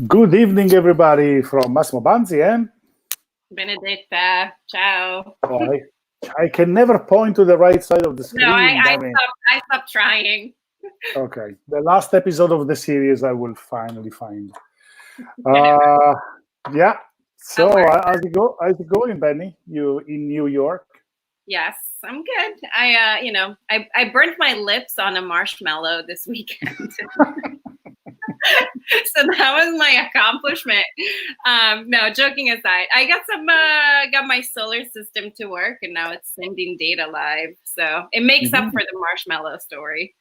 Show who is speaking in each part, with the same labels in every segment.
Speaker 1: Good evening, everybody, from Massimo Banzi and
Speaker 2: Benedetta. Ciao.
Speaker 1: Oh, I can never point to the right side of the screen.
Speaker 2: No, I stopped trying.
Speaker 1: Okay, the last episode of the series I will finally find. Yeah. So how's it going, Benny? You in New York?
Speaker 2: Yes, I'm good. I burnt my lips on a marshmallow this weekend. So that was my accomplishment. No, joking aside, I got my solar system to work, and now it's sending data live. So it makes up for the marshmallow story.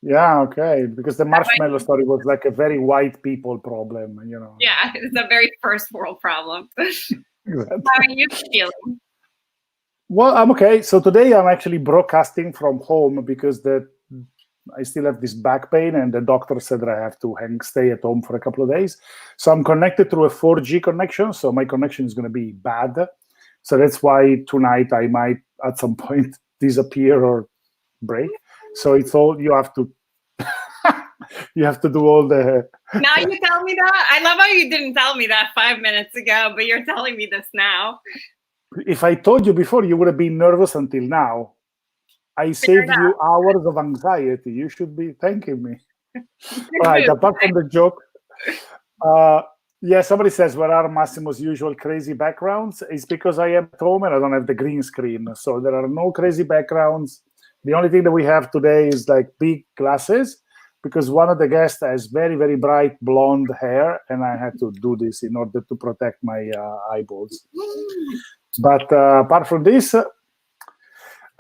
Speaker 1: Yeah, okay, because the marshmallow story was like a very white people problem, you know.
Speaker 2: Yeah, it's a very first world problem. Exactly. How are you feeling?
Speaker 1: Well, I'm okay. So today I'm actually broadcasting from home because I still have this back pain, and the doctor said that I have to stay at home for a couple of days. So I'm connected through a 4G connection, so my connection is going to be bad. So that's why tonight I might at some point disappear or break. So it's all you have to do all the.
Speaker 2: Now you tell me that. I love how you didn't tell me that 5 minutes ago, but you're telling me this now.
Speaker 1: If I told you before, you would have been nervous until now. I saved you hours of anxiety. You should be thanking me. All right, apart from the joke, yeah, somebody says, where are Massimo's usual crazy backgrounds? It's because I am at home and I don't have the green screen. So there are no crazy backgrounds. The only thing that we have today is like big glasses, because one of the guests has very, very bright blonde hair, and I had to do this in order to protect my eyeballs. But apart from this,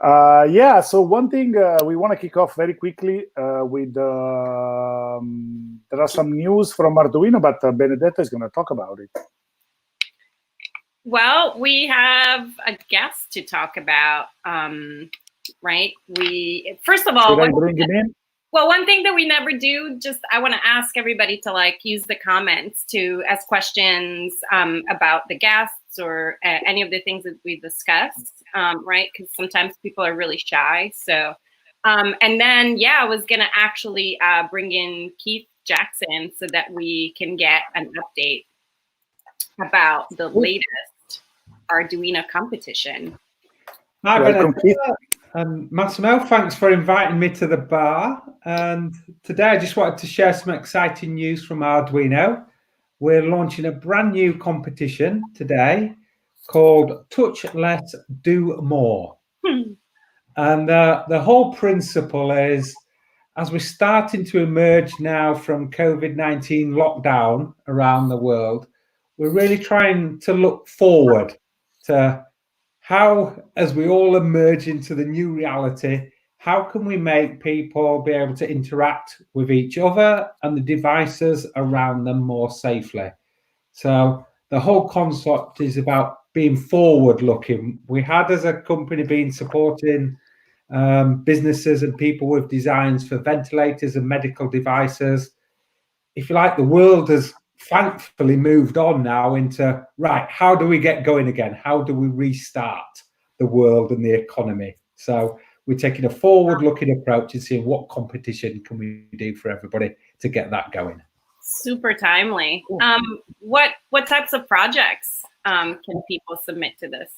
Speaker 1: yeah, so one thing we want to kick off very quickly with, there are some news from Arduino, but Benedetta is going to talk about it.
Speaker 2: Well, we have a guest to talk about, right? First of all,
Speaker 1: should I bring him in?
Speaker 2: Well, one thing that we never do, I want to ask everybody to use the comments to ask questions about the guests or any of the things that we discussed, right? Because sometimes people are really shy. So, and then, yeah, I was going to actually bring in Keith Jackson so that we can get an update about the latest Arduino competition.
Speaker 3: Hi, Benedetta. And Massimo, thanks for inviting me to the bar. And today I just wanted to share some exciting news from Arduino. We're launching a brand new competition today called Touch Less, Do More. And the whole principle is, as we're starting to emerge now from COVID-19 lockdown around the world, we're really trying to look forward to how, as we all emerge into the new reality, how can we make people be able to interact with each other and the devices around them more safely? So the whole concept is about being forward-looking. We had, as a company, been supporting businesses and people with designs for ventilators and medical devices. If you like, the world has thankfully moved on now into, right, how do we get going again? How do we restart the world and the economy? So we're taking a forward-looking approach and seeing what competition can we do for everybody to get that going.
Speaker 2: Super timely. What types of projects can people submit to this?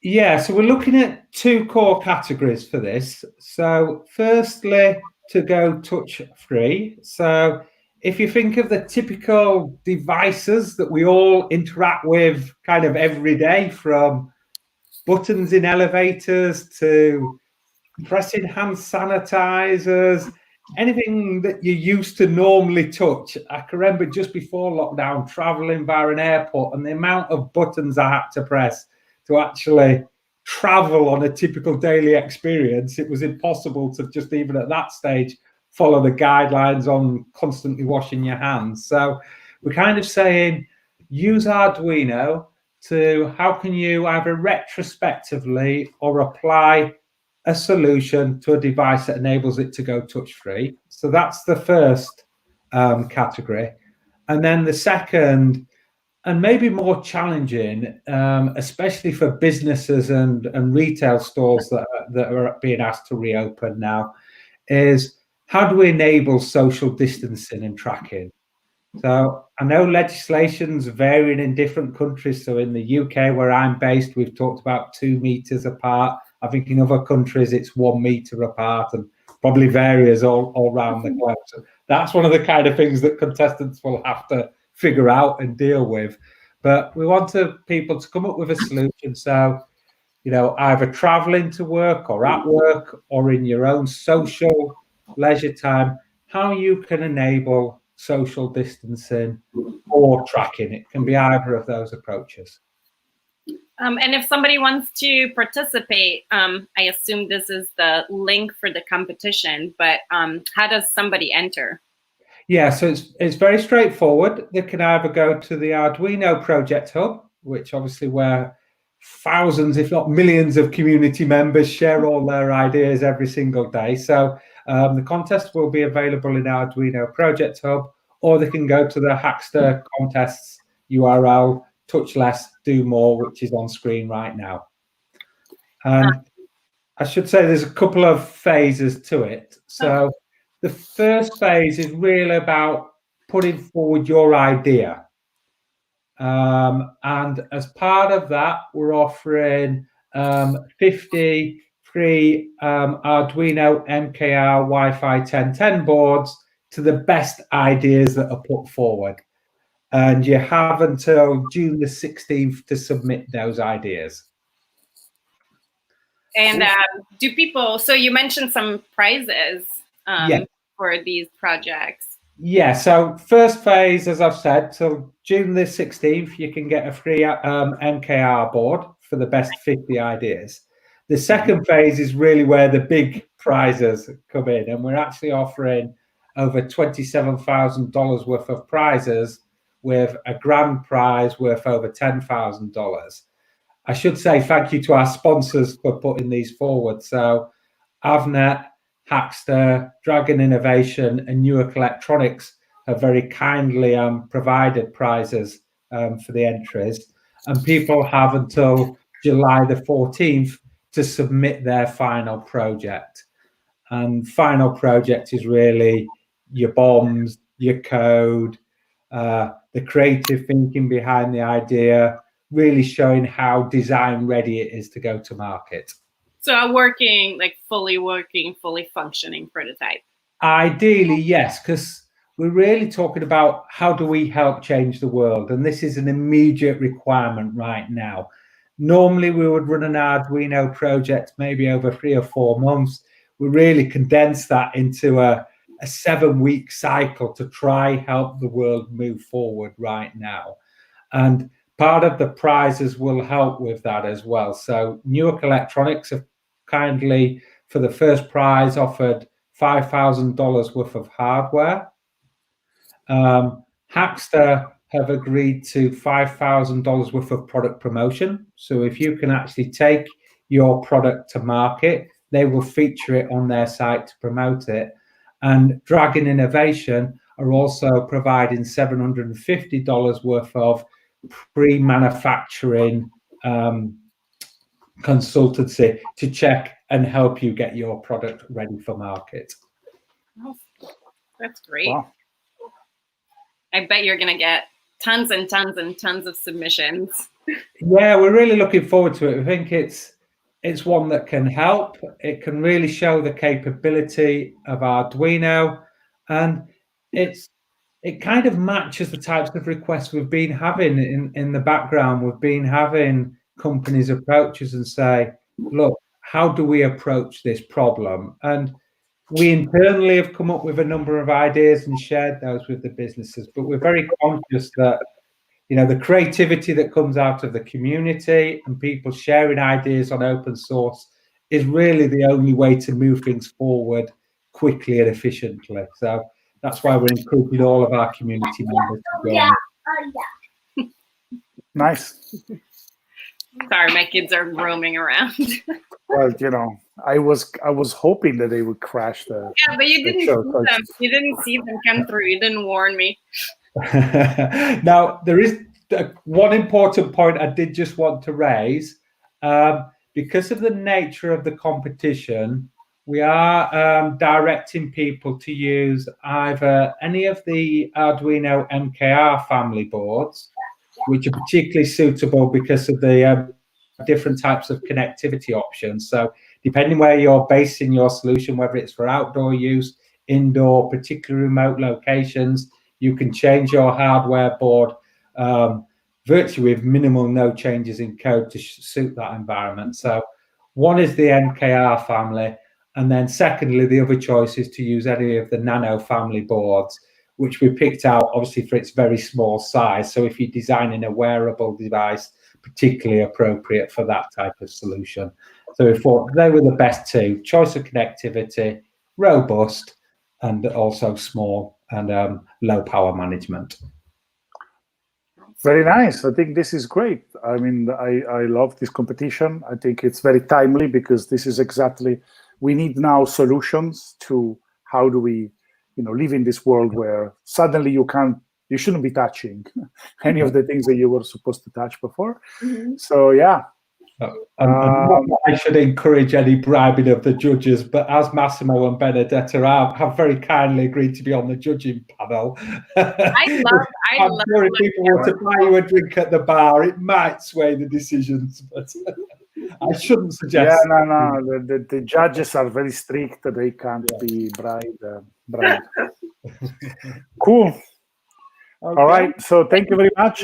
Speaker 3: Yeah, so we're looking at two core categories for this. So firstly, to go touch-free. So if you think of the typical devices that we all interact with kind of every day, from buttons in elevators to pressing hand sanitizers, anything that you used to normally touch. I can remember just before lockdown, traveling via an airport, and the amount of buttons I had to press to actually travel on a typical daily experience. It was impossible to just, even at that stage, follow the guidelines on constantly washing your hands. So we're kind of saying, use Arduino to, how can you either retrospectively or apply a solution to a device that enables it to go touch-free. So that's the first category. And then the second, and maybe more challenging, especially for businesses and retail stores that are being asked to reopen now, is how do we enable social distancing and tracking? So I know legislation's varying in different countries. So in the UK, where I'm based, we've talked about 2 meters apart. I think in other countries it's 1 meter apart, and probably varies all around the globe. So that's one of the kind of things that contestants will have to figure out and deal with. But we want people to come up with a solution. So, either traveling to work or at work or in your own social leisure time, how you can enable social distancing or tracking. It can be either of those approaches.
Speaker 2: And if somebody wants to participate, I assume this is the link for the competition, but how does somebody enter?
Speaker 3: Yeah, so it's very straightforward. They can either go to the Arduino Project Hub, which obviously where thousands, if not millions of community members share all their ideas every single day. So the contest will be available in Arduino Project Hub, or they can go to the Hackster contests URL, touch less, do more, which is on screen right now. And I should say there's a couple of phases to it. So the first phase is really about putting forward your idea. And as part of that, we're offering 50 free Arduino MKR Wi-Fi 1010 boards to the best ideas that are put forward. And you have until June the 16th to submit those ideas.
Speaker 2: And do people, so you mentioned some prizes for these projects.
Speaker 3: Yeah, so first phase, as I've said, till June the 16th, you can get a free MKR board for the best 50 ideas. The second phase is really where the big prizes come in, and we're actually offering over $27,000 worth of prizes with a grand prize worth over $10,000. I should say thank you to our sponsors for putting these forward. So Avnet, Hackster, Dragon Innovation, and Newark Electronics have very kindly provided prizes for the entries. And people have until July the 14th to submit their final project. And final project is really your bombs, your code, the creative thinking behind the idea, really showing how design ready it is to go to market.
Speaker 2: So a working, fully functioning prototype.
Speaker 3: Ideally, yes, because we're really talking about how do we help change the world? And this is an immediate requirement right now. Normally, we would run an Arduino project maybe over 3 or 4 months. We really condense that into a 7-week cycle to try help the world move forward right now. And part of the prizes will help with that as well. So Newark Electronics have kindly, for the first prize, offered $5,000 worth of hardware. Hackster have agreed to $5,000 worth of product promotion. So if you can actually take your product to market, they will feature it on their site to promote it. And Dragon Innovation are also providing $750 worth of pre-manufacturing consultancy to check and help you get your product ready for market.
Speaker 2: Oh, that's great.
Speaker 1: Wow.
Speaker 2: I bet you're going to get tons and tons and tons of submissions.
Speaker 3: Yeah, we're really looking forward to it. I think it's one that can help. It can really show the capability of Arduino, and it kind of matches the types of requests we've been having in the background. We've been having companies approach us and say, look, how do we approach this problem? And we internally have come up with a number of ideas and shared those with the businesses, but we're very conscious that the creativity that comes out of the community and people sharing ideas on open source is really the only way to move things forward quickly and efficiently. So that's why we're encouraging all of our community members to join.
Speaker 1: Nice.
Speaker 2: Sorry, my kids are roaming around.
Speaker 1: Well, I was hoping that they would crash the.
Speaker 2: Yeah, but you didn't see them. You didn't see them come through. You didn't warn me.
Speaker 3: Now, there is one important point I did just want to raise. Because of the nature of the competition, we are directing people to use either any of the Arduino MKR family boards, which are particularly suitable because of the different types of connectivity options. So depending where you're basing your solution, whether it's for outdoor use, indoor, particularly remote locations, you can change your hardware board virtually with minimal no changes in code to suit that environment. So one is the MKR family, and then secondly, the other choice is to use any of the Nano family boards, which we picked out obviously for its very small size. So if you're designing a wearable device, particularly appropriate for that type of solution. So we thought they were the best two: choice of connectivity, robust, and also small and low power management.
Speaker 1: Very nice. I think this is great. I mean, I love this competition. I think it's very timely because this is exactly, we need now solutions to how do we, live in this world where suddenly you shouldn't be touching any of the things that you were supposed to touch before. Mm-hmm. So yeah.
Speaker 3: I should encourage any bribing of the judges, but as Massimo and Benedetta have very kindly agreed to be on the judging panel.
Speaker 2: I'm
Speaker 3: sure if people were to buy you a drink at the bar, it might sway the decisions, but I shouldn't suggest.
Speaker 1: Yeah, no. The judges are very strict. They can't be bribed. Cool. Okay. All right. So thank you very much.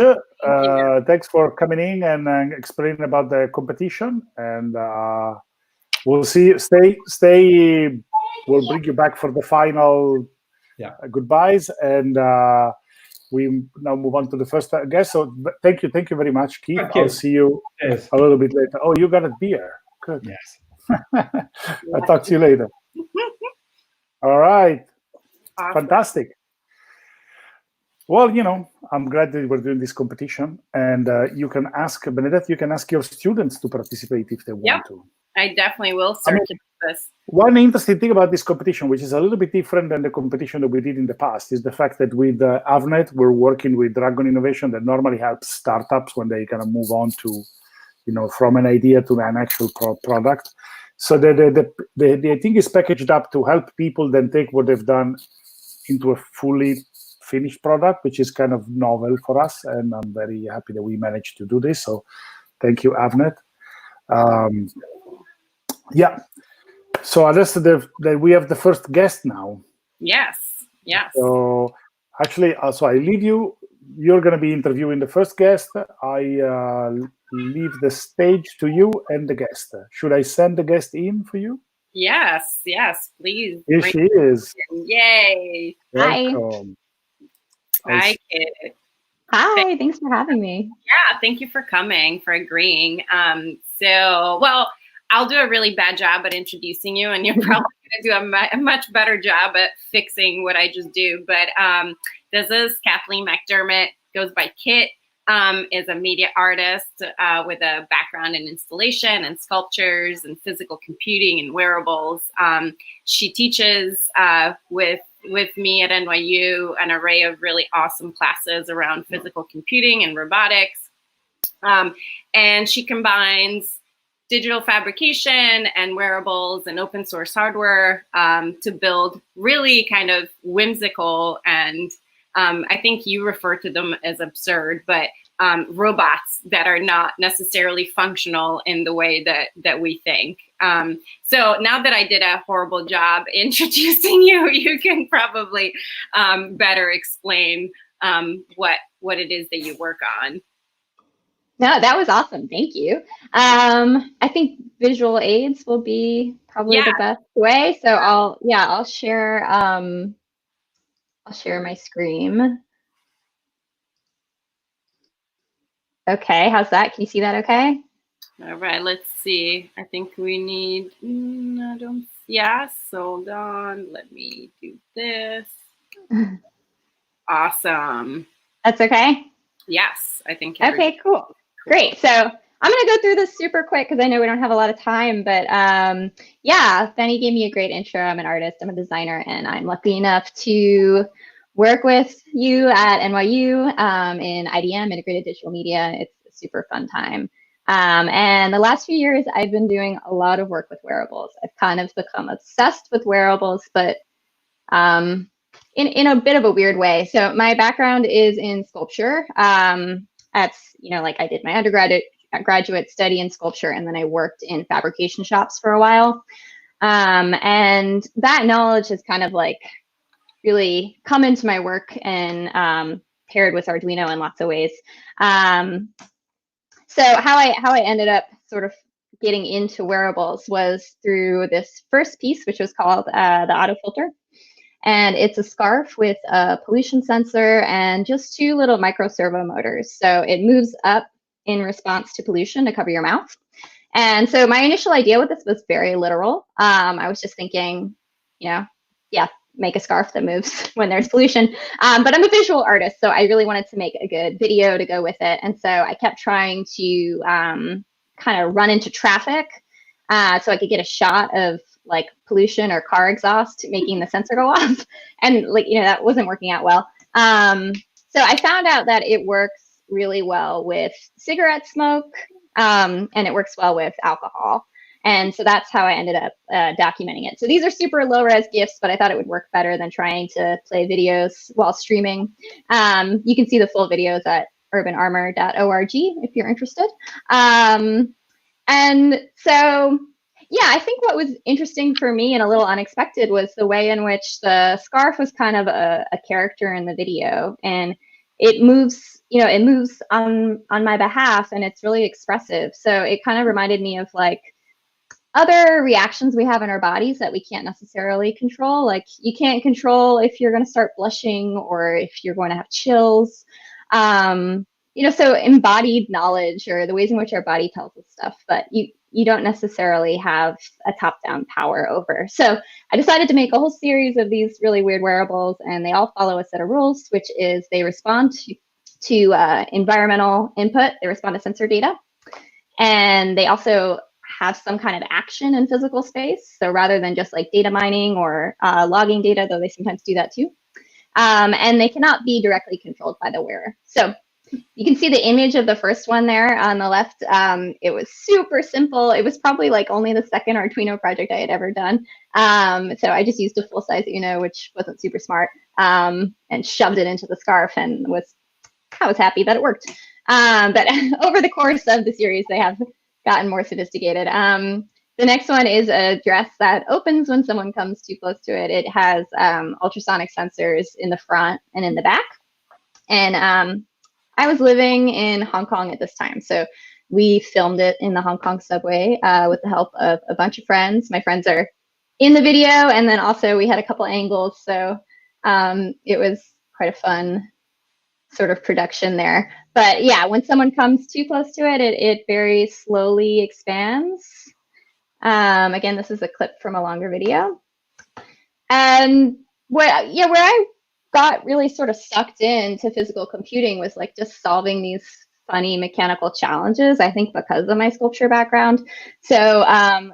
Speaker 1: Thanks for coming in and explaining about the competition. And we'll see. Stay. We'll bring you back for the final goodbyes. And we now move on to the first guest. So thank you very much, Keith. I'll see you a little bit later. Oh, you got a beer. Good.
Speaker 3: Yes.
Speaker 1: I'll talk to you later. All right.
Speaker 2: Awesome.
Speaker 1: Fantastic. Well, I'm glad that we're doing this competition, and you can ask Benedetta. You can ask your students to participate if they want to.
Speaker 2: I definitely will search this.
Speaker 1: One interesting thing about this competition, which is a little bit different than the competition that we did in the past, is the fact that with Avnet, we're working with Dragon Innovation that normally helps startups when they kind of move on to, from an idea to an actual product. So the thing is packaged up to help people then take what they've done into a fully finished product, which is kind of novel for us, and I'm very happy that we managed to do this. So thank you, Avnet. So Alessa, we have the first guest now.
Speaker 2: Yes.
Speaker 1: So actually, so I leave you. You're going to be interviewing the first guest. I leave the stage to you and the guest. Should I send the guest in for you?
Speaker 2: Yes, please.
Speaker 1: Here she is.
Speaker 2: Yay.
Speaker 1: Welcome.
Speaker 2: Hi, Kit.
Speaker 4: Hi, thanks for having me.
Speaker 2: Yeah, thank you for coming, for agreeing. I'll do a really bad job at introducing you, and you're probably going to do a much better job at fixing what I just do. But this is Kathleen McDermott, goes by Kit, is a media artist with a background in installation and sculptures and physical computing and wearables. She teaches with me at NYU an array of really awesome classes around physical computing and robotics. And she combines digital fabrication and wearables and open source hardware to build really kind of whimsical and I think you refer to them as absurd, but robots that are not necessarily functional in the way that we think. So now that I did a horrible job introducing you, you can probably better explain what it is that you work on.
Speaker 4: No, that was awesome. Thank you. I think visual aids will be probably the best way. So I'll share my screen. Okay, how's that? Can you see that okay?
Speaker 2: All right, let's see. I think we need, hold on. Let me do this. Awesome.
Speaker 4: That's okay?
Speaker 2: Yes, I think.
Speaker 4: Okay, cool. Great. So I'm going to go through this super quick because I know we don't have a lot of time, but Benny gave me a great intro. I'm an artist, I'm a designer, and I'm lucky enough to work with you at NYU in IDM, Integrated Digital Media. It's a super fun time. And the last few years, I've been doing a lot of work with wearables. I've kind of become obsessed with wearables, but in a bit of a weird way. So my background is in sculpture. That's, like I did my graduate study in sculpture, and then I worked in fabrication shops for a while. And that knowledge has kind of like really come into my work and paired with Arduino in lots of ways. So how I ended up sort of getting into wearables was through this first piece, which was called the auto filter. And it's a scarf with a pollution sensor and just 2 little micro servo motors. So it moves up in response to pollution to cover your mouth. And so my initial idea with this was very literal. I was just thinking, make a scarf that moves when there's pollution. But I'm a visual artist, so I really wanted to make a good video to go with it. And so I kept trying to kind of run into traffic so I could get a shot of like pollution or car exhaust making the sensor go off. And that wasn't working out well. So I found out that it works really well with cigarette smoke, and it works well with alcohol. And so that's how I ended up documenting it. So these are super low res GIFs, but I thought it would work better than trying to play videos while streaming. You can see the full videos at urbanarmor.org if you're interested. And so, yeah, I think what was interesting for me and a little unexpected was the way in which the scarf was kind of a character in the video, and it moves, it moves on my behalf, and it's really expressive. So it kind of reminded me of like other reactions we have in our bodies that we can't necessarily control. Like you can't control if you're going to start blushing or if you're going to have chills. So embodied knowledge or the ways in which our body tells us stuff, but you don't necessarily have a top-down power over. So I decided to make a whole series of these really weird wearables, and they all follow a set of rules, which is they respond to environmental input, they respond to sensor data, and they also have some kind of action in physical space. So rather than just like data mining or logging data, though they sometimes do that too, and they cannot be directly controlled by the wearer. So you can see the image of the first one there on the left. It was super simple. It was probably like only the second Arduino project I had ever done. So I just used a full-size Uno, which wasn't super smart, and shoved it into the scarf, and I was happy that it worked. But over the course of the series, they have gotten more sophisticated. The next one is a dress that opens when someone comes too close to it. It has ultrasonic sensors in the front and in the back. And I was living in Hong Kong at this time, so we filmed it in the Hong Kong subway with the help of a bunch of friends. My friends are in the video, and then also we had a couple angles, so it was quite a fun sort of production there. But yeah, when someone comes too close to it, it very slowly expands. Again, this is a clip from a longer video. And where I got really sort of sucked into physical computing was like just solving these funny mechanical challenges, I think because of my sculpture background. So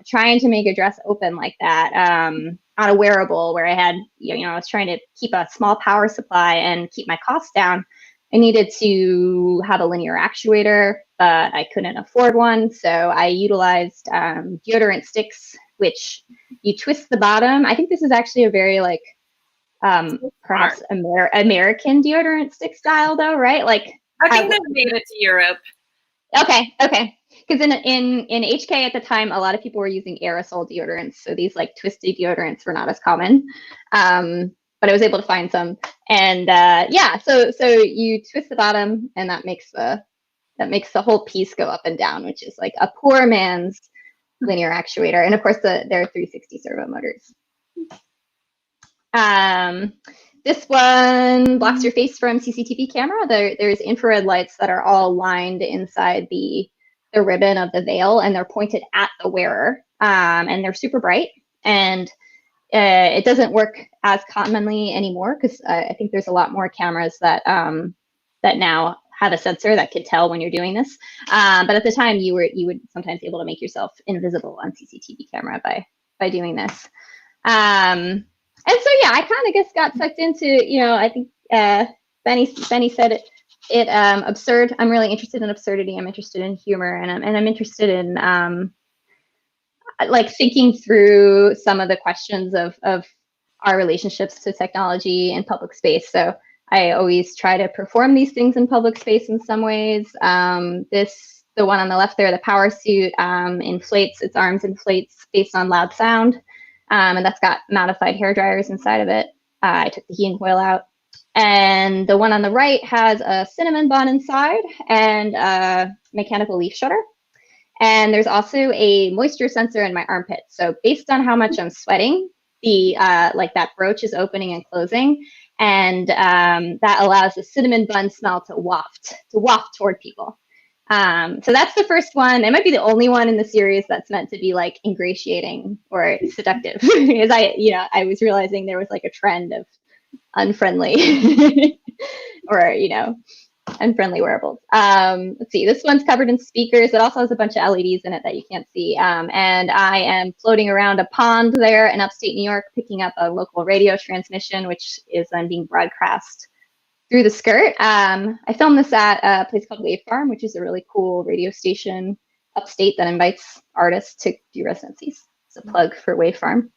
Speaker 4: trying to make a dress open like that on a wearable where I had, I was trying to keep a small power supply and keep my costs down. I needed to have a linear actuator, but I couldn't afford one. So I utilized deodorant sticks, which you twist the bottom. I think this is actually a very like perhaps American deodorant stick style though, right? Like
Speaker 2: I think they made it to Europe.
Speaker 4: Okay. Because in HK at the time, a lot of people were using aerosol deodorants. So these like twisty deodorants were not as common. But I was able to find some, and so you twist the bottom, and that makes the whole piece go up and down, which is like a poor man's linear actuator. And of course, there are 360 servo motors. This one blocks your face from CCTV camera. There's infrared lights that are all lined inside the ribbon of the veil, and they're pointed at the wearer, and they're super bright. And it doesn't work as commonly anymore because I think there's a lot more cameras that now have a sensor that can tell when you're doing this. But at the time, you would sometimes be able to make yourself invisible on CCTV camera by doing this. And so yeah, I kind of got sucked into, I think Benny said it absurd. I'm really interested in absurdity. I'm interested in humor, and I'm interested in like thinking through some of the questions of our relationships to technology and public space. So I always try to perform these things in public space in some ways. The one on the left there, the power suit, inflates, its arms inflates based on loud sound. And that's got modified hair dryers inside of it. I took the heating coil out. And the one on the right has a cinnamon bun inside and a mechanical leaf shutter. And there's also a moisture sensor in my armpit. So based on how much I'm sweating, the like that brooch is opening and closing. And that allows the cinnamon bun smell to waft toward people. So that's the first one. It might be the only one in the series that's meant to be like ingratiating or seductive. Because I was realizing there was like a trend of unfriendly or, unfriendly wearables. Let's see, this one's covered in speakers. It also has a bunch of LEDs in it that you can't see. And I am floating around a pond there in upstate New York, picking up a local radio transmission, which is then being broadcast through the skirt. I filmed this at a place called Wave Farm, which is a really cool radio station upstate that invites artists to do residencies. It's a plug for Wave Farm.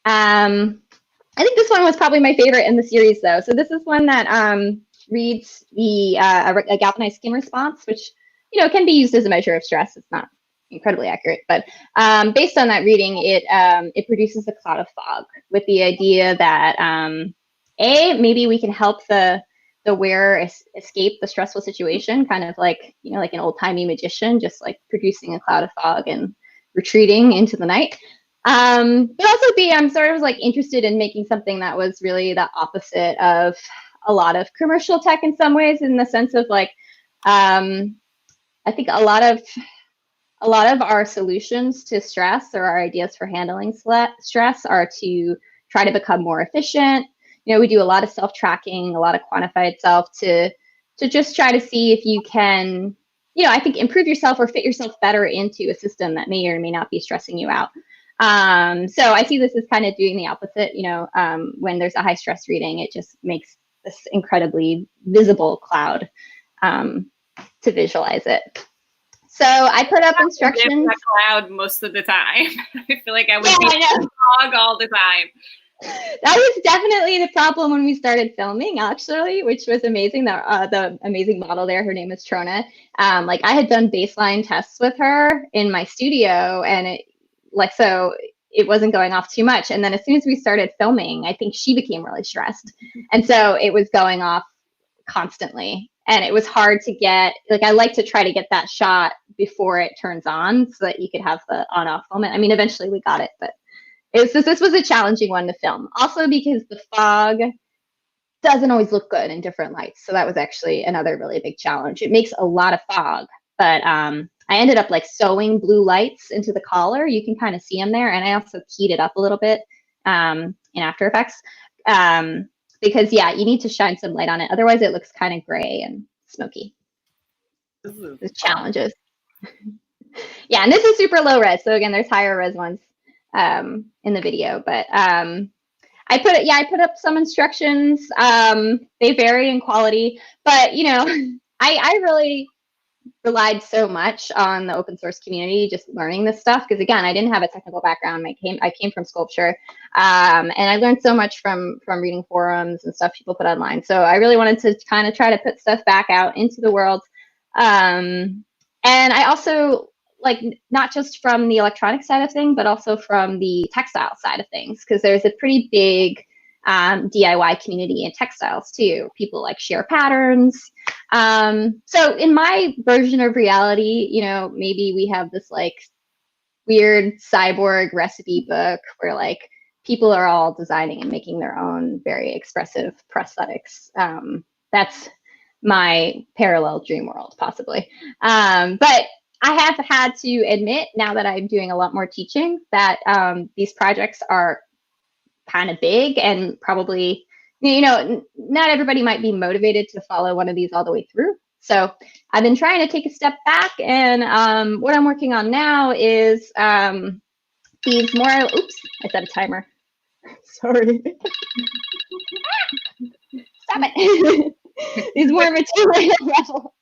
Speaker 4: I think this one was probably my favorite in the series, though. So this is one that reads a galvanized skin response, which can be used as a measure of stress. It's not incredibly accurate, but based on that reading, it produces a cloud of fog with the idea that maybe we can help the wearer escape the stressful situation, kind of like like an old-timey magician, just like producing a cloud of fog and retreating into the night. But also I'm sort of like interested in making something that was really the opposite of a lot of commercial tech in some ways, in the sense of like I think a lot of our solutions to stress, or our ideas for handling stress, are to try to become more efficient. We do a lot of self-tracking, a lot of quantified self to just try to see if you can, I think, improve yourself or fit yourself better into a system that may or may not be stressing you out. So I see this as kind of doing the opposite. When there's a high stress reading, it just makes this incredibly visible cloud to visualize it. So I put up instructions.
Speaker 2: Cloud most of the time. I feel like I would be fog all the time.
Speaker 4: That was definitely the problem when we started filming, actually, which was amazing. The amazing model there, her name is Trona. Like I had done baseline tests with her in my studio, and it wasn't going off too much. And then as soon as we started filming, I think she became really stressed. And so it was going off constantly. And it was hard to get, like, I like to try to get that shot before it turns on so that you could have the on-off moment. I mean, eventually we got it, but this was a challenging one to film. Also because the fog doesn't always look good in different lights. So that was actually another really big challenge. It makes a lot of fog, but I ended up like sewing blue lights into the collar. You can kind of see them there. And I also keyed it up a little bit in After Effects because, yeah, you need to shine some light on it. Otherwise, it looks kind of gray and smoky. There's challenges. Yeah, and this is super low res. So again, there's higher res ones in the video. But I put up some instructions. They vary in quality. But, I really relied so much on the open source community, just learning this stuff, because again, I didn't have a technical background. I came from sculpture, and I learned so much from reading forums and stuff people put online. So I really wanted to kind of try to put stuff back out into the world. And I also like not just from the electronic side of things, but also from the textile side of things, because there's a pretty big DIY community in textiles too. People like share patterns. So in my version of reality, maybe we have this like weird cyborg recipe book where like people are all designing and making their own very expressive prosthetics. That's my parallel dream world, possibly. But I have had to admit, now that I'm doing a lot more teaching, that these projects are kind of big, and probably, not everybody might be motivated to follow one of these all the way through. So I've been trying to take a step back, and what I'm working on now is these more, oops, I set a timer. Sorry. Stop it. these more material level,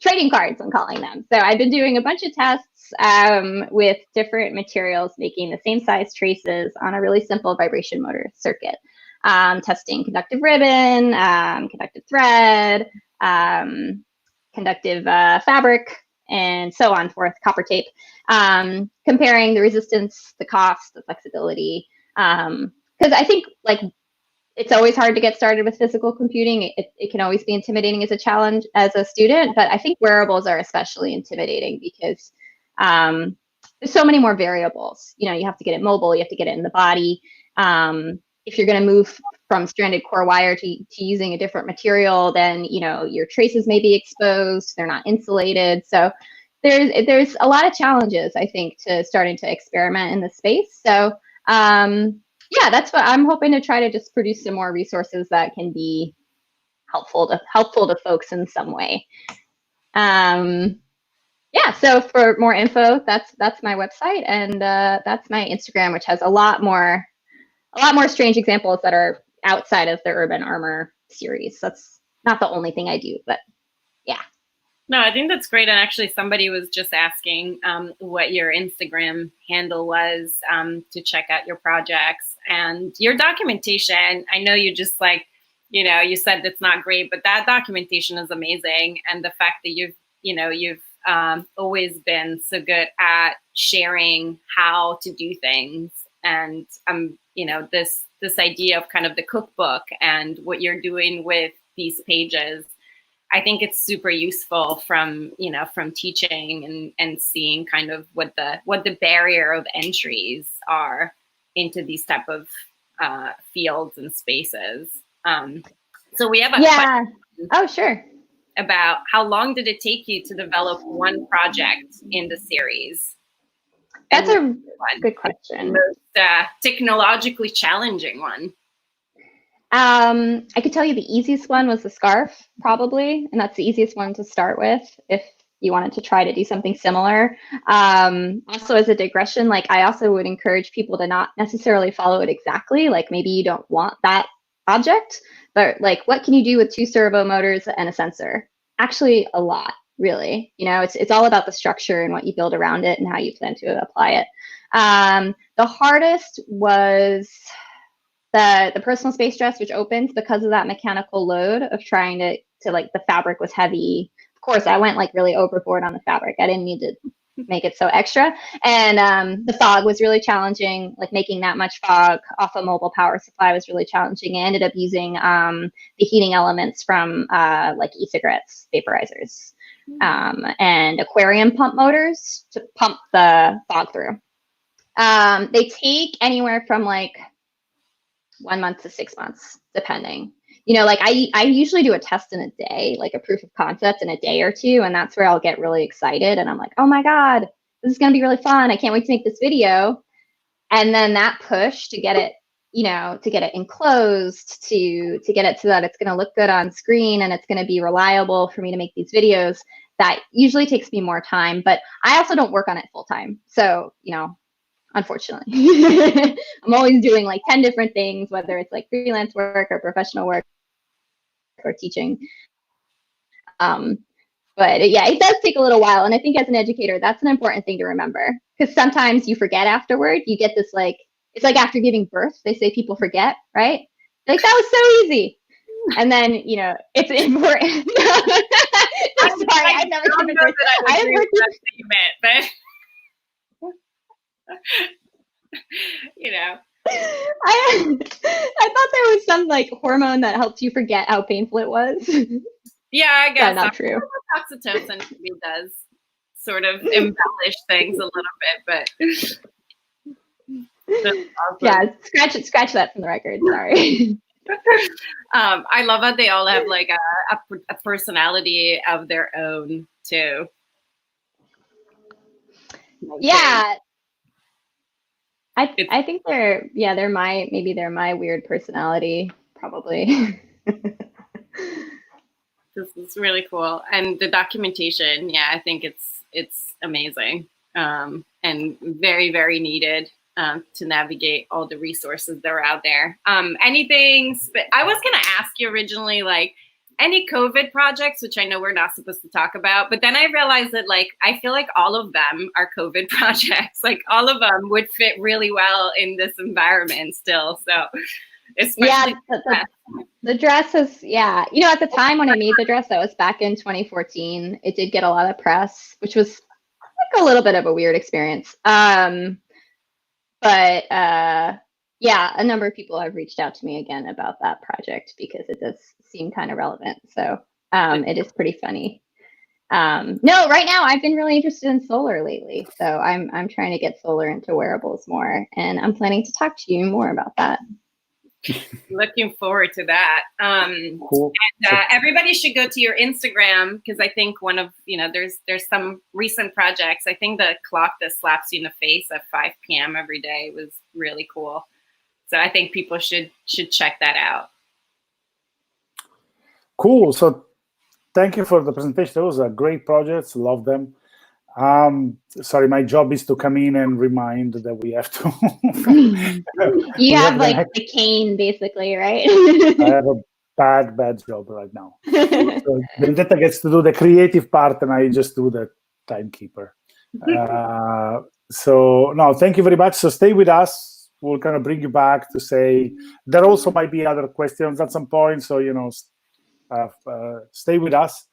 Speaker 4: trading cards, I'm calling them. So I've been doing a bunch of tests with different materials, making the same size traces on a really simple vibration motor circuit. Testing conductive ribbon, conductive thread, conductive fabric, and so on forth, copper tape, comparing the resistance, the cost, the flexibility. Because I think like it's always hard to get started with physical computing. It can always be intimidating as a challenge as a student, but I think wearables are especially intimidating because there's so many more variables. You know, you have to get it mobile, you have to get it in the body. If you're going to move from stranded core wire to using a different material, then, you know, your traces may be exposed, they're not insulated. So there's a lot of challenges, I think, to starting to experiment in this space. So yeah, that's what I'm hoping to try to just produce some more resources that can be helpful to folks in some way. Yeah, so for more info, that's my website, and that's my Instagram, which has a lot more strange examples that are outside of the Urban Armor series. That's not the only thing I do, but yeah.
Speaker 2: No, I think that's great. And actually somebody was just asking what your Instagram handle was to check out your projects and your documentation. I know you just like, you know, you said it's not great, but that documentation is amazing. And the fact that you've always been so good at sharing how to do things. And, you know, this idea of kind of the cookbook and what you're doing with these pages, I think it's super useful from teaching and seeing kind of what the barrier of entries are into these type of fields and spaces. So we have a question.
Speaker 4: Oh, sure.
Speaker 2: About how long did it take you to develop one project in the series?
Speaker 4: That's a good question.
Speaker 2: The most technologically challenging one.
Speaker 4: I could tell you the easiest one was the scarf, probably, and that's the easiest one to start with if you wanted to try to do something similar. Also, as a digression, like I also would encourage people to not necessarily follow it exactly. Like maybe you don't want that object, but like what can you do with 2 servo motors and a sensor? Actually, a lot, really. You know, it's all about the structure and what you build around it and how you plan to apply it. The hardest was the personal space dress, which opens because of that mechanical load of trying to like the fabric was heavy. Of course, I went like really overboard on the fabric. I didn't need to make it so extra. And the fog was really challenging. Like making that much fog off a mobile power supply was really challenging. I ended up using the heating elements from like e-cigarettes, vaporizers, and aquarium pump motors to pump the fog through. They take anywhere from like 1 month to 6 months, depending. You know, like I usually do a test in a day, like a proof of concept in a day or two, and that's where I'll get really excited and I'm like, oh my God, this is gonna be really fun. I can't wait to make this video. And then that push to get it, you know, to get it enclosed, to get it so that it's gonna look good on screen and it's gonna be reliable for me to make these videos, that usually takes me more time. But I also don't work on it full time. So, you know, unfortunately, I'm always doing like 10 different things, whether it's like freelance work or professional work or teaching. But yeah, it does take a little while. And I think as an educator, that's an important thing to remember, because sometimes you forget afterward. You get this like, it's like after giving birth, they say people forget, right? Like, that was so easy. And then, you know, it's important. I'm sorry, I've never given birth. I agree with that statement, but you know, I thought there was some like hormone that helps you forget how painful it was.
Speaker 2: Yeah, I guess
Speaker 4: not true.
Speaker 2: Oxytocin does sort of embellish things a little bit, but awesome.
Speaker 4: Yeah, scratch that from the record. Sorry.
Speaker 2: I love that they all have like a personality of their own too.
Speaker 4: Yeah. I think they're my weird personality, probably.
Speaker 2: This is really cool. And the documentation, yeah, I think it's amazing, and very, very needed. to navigate all the resources that are out there. Anything, I was going to ask you originally, like, any COVID projects, which I know we're not supposed to talk about, but then I realized that, like, I feel like all of them are COVID projects. Like, all of them would fit really well in this environment still. So, especially
Speaker 4: the dress is, at the time when I made the dress, that was back in 2014. It did get a lot of press, which was like a little bit of a weird experience. But a number of people have reached out to me again about that project because it does seem kind of relevant. So it is pretty funny. No, right now I've been really interested in solar lately. So I'm trying to get solar into wearables more, and I'm planning to talk to you more about that.
Speaker 2: Looking forward to that.
Speaker 1: Cool.
Speaker 2: And everybody should go to your Instagram, because I think one of, there's some recent projects. I think the clock that slaps you in the face at 5 p.m. every day was really cool. So I think people should check that out.
Speaker 1: Cool. So thank you for the presentation. Those are great projects. Love them. Sorry, my job is to come in and remind that we have to.
Speaker 4: You have like the cane, basically, right?
Speaker 1: I have a bad job right now. So Benedetta gets to do the creative part, and I just do the timekeeper. So no, thank you very much. So stay with us. We'll kind of bring you back to say there also might be other questions at some point. So stay with us.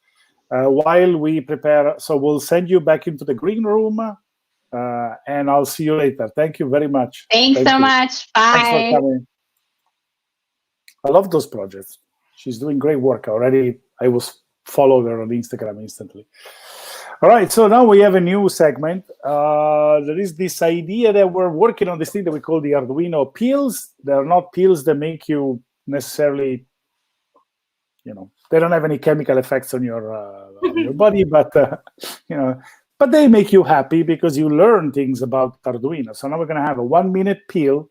Speaker 1: While we prepare, so we'll send you back into the green room, and I'll see you later. Thank you very much.
Speaker 4: Thanks so much. Bye.
Speaker 1: Thanks for coming. I love those projects. She's doing great work already. I was followed her on Instagram instantly. All right, so now we have a new segment. There is this idea that we're working on this thing that we call the Arduino Peels. They're not peels that make you necessarily, they don't have any chemical effects on your body, but but they make you happy because you learn things about Arduino. So now we're going to have a 1-minute peel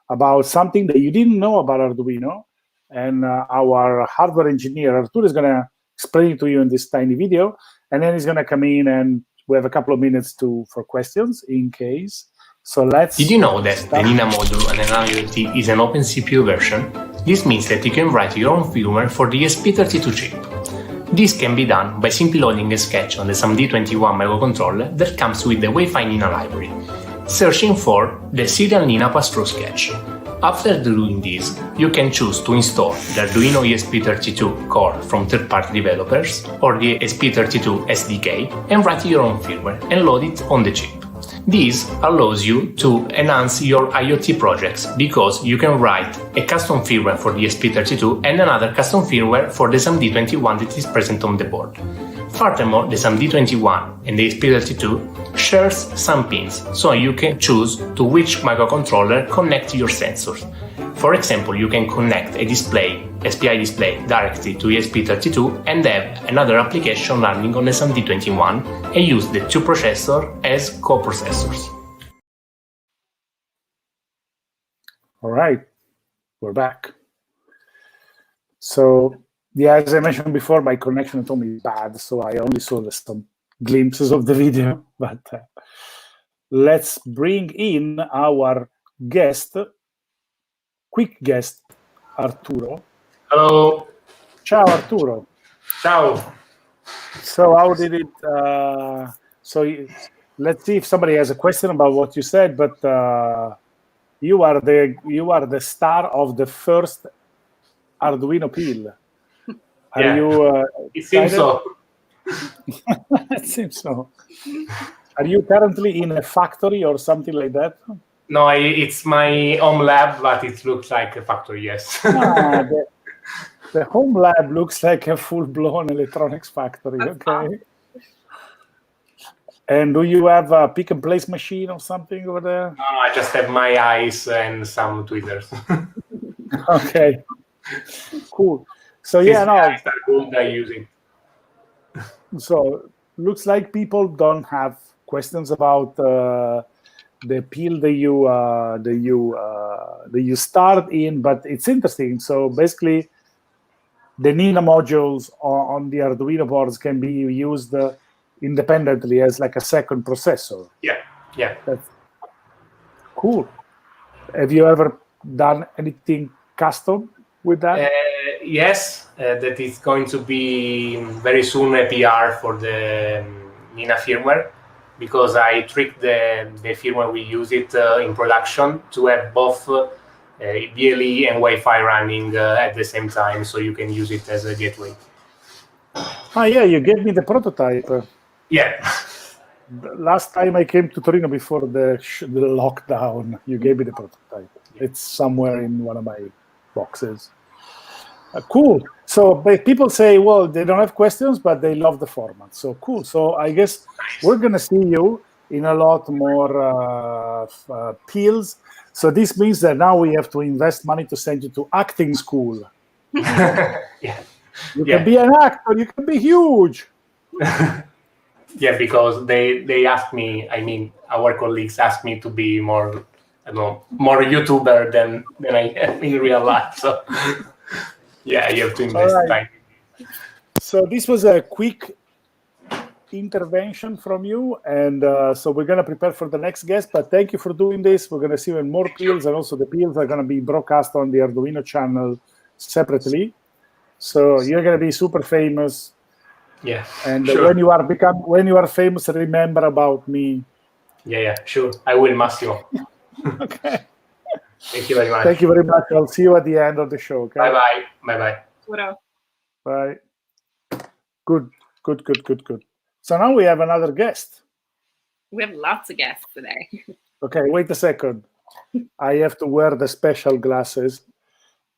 Speaker 1: about something that you didn't know about Arduino, and our hardware engineer Arturo is going to explain it to you in this tiny video, and then he's going to come in and we have a couple of minutes for questions in case. So let's.
Speaker 5: Did you know that the Nina module and an IoT is an open CPU version? This means that you can write your own firmware for the ESP32 chip. This can be done by simply loading a sketch on the SAMD21 microcontroller that comes with the Wi-Fi Nina library, searching for the serial Nina pass-through sketch. After doing this, you can choose to install the Arduino ESP32 core from third-party developers or the ESP32 SDK and write your own firmware and load it on the chip. This allows you to enhance your IoT projects because you can write a custom firmware for the ESP32 and another custom firmware for the SAMD21 that is present on the board. Furthermore, the SAMD21 and the ESP32 shares some pins, so you can choose to which microcontroller connect your sensors. For example, you can connect a SPI display directly to ESP32 and have another application running on the SAMD21 and use the two processors as co-processors.
Speaker 1: All right, we're back. So, as I mentioned before, my connection at home is bad, so I only saw some glimpses of the video. But let's bring in our guest. Quick guest, Arturo.
Speaker 5: Hello.
Speaker 1: Ciao, Arturo.
Speaker 5: Ciao.
Speaker 1: So how did it, let's see if somebody has a question about what you said, but you are the star of the first Arduino Peel. Are you
Speaker 5: it seems so.
Speaker 1: It seems so. Are you currently in a factory or something like that?
Speaker 5: No, it's my home lab, but it looks like a factory, yes.
Speaker 1: The home lab looks like a full-blown electronics factory, okay. And do you have a pick-and-place machine or something over there?
Speaker 5: No, I just have my eyes and some tweezers.
Speaker 1: Okay, cool. So
Speaker 5: good I'm using.
Speaker 1: So looks like people don't have questions about the peel that you start in, but it's interesting. So basically, the Nina modules on the Arduino boards can be used independently as like a second processor.
Speaker 5: Yeah.
Speaker 1: That's cool. Have you ever done anything custom with that?
Speaker 5: Yes, that is going to be very soon a PR for the Nina firmware, because I tricked the firmware we use it in production to have both BLE and Wi-Fi running at the same time, so you can use it as a gateway.
Speaker 1: Oh yeah, you gave me the prototype.
Speaker 5: Yeah.
Speaker 1: Last time I came to Torino before the lockdown, you gave me the prototype. It's somewhere in one of my boxes. Cool. So people say, well, they don't have questions, but they love the format. So cool. So I guess we're going to see you in a lot more Peels. So this means that now we have to invest money to send you to acting school.
Speaker 5: Yeah.
Speaker 1: You can be an actor. You can be huge.
Speaker 5: Yeah, because they asked me, I mean, our colleagues asked me to be more, I don't know, more YouTuber than I am in real life. So yeah, you have to invest time.
Speaker 1: So this was a quick intervention from you, and so we're going to prepare for the next guest, but thank you for doing this. We're going to see even more Peels, and also the Peels are going to be broadcast on the Arduino channel separately. So you're going to be super famous.
Speaker 5: Yeah.
Speaker 1: And
Speaker 5: sure.
Speaker 1: when you are famous, remember about me.
Speaker 5: Yeah, sure. I will, Massimo.
Speaker 1: Okay.
Speaker 5: Thank you very much.
Speaker 1: Thank you very much. I'll see you at the end of the show. Okay?
Speaker 5: Bye-bye. Bye-bye.
Speaker 2: Bye.
Speaker 1: Good. So now we have another guest.
Speaker 2: We have lots of guests today.
Speaker 1: Okay, wait a second. I have to wear the special glasses.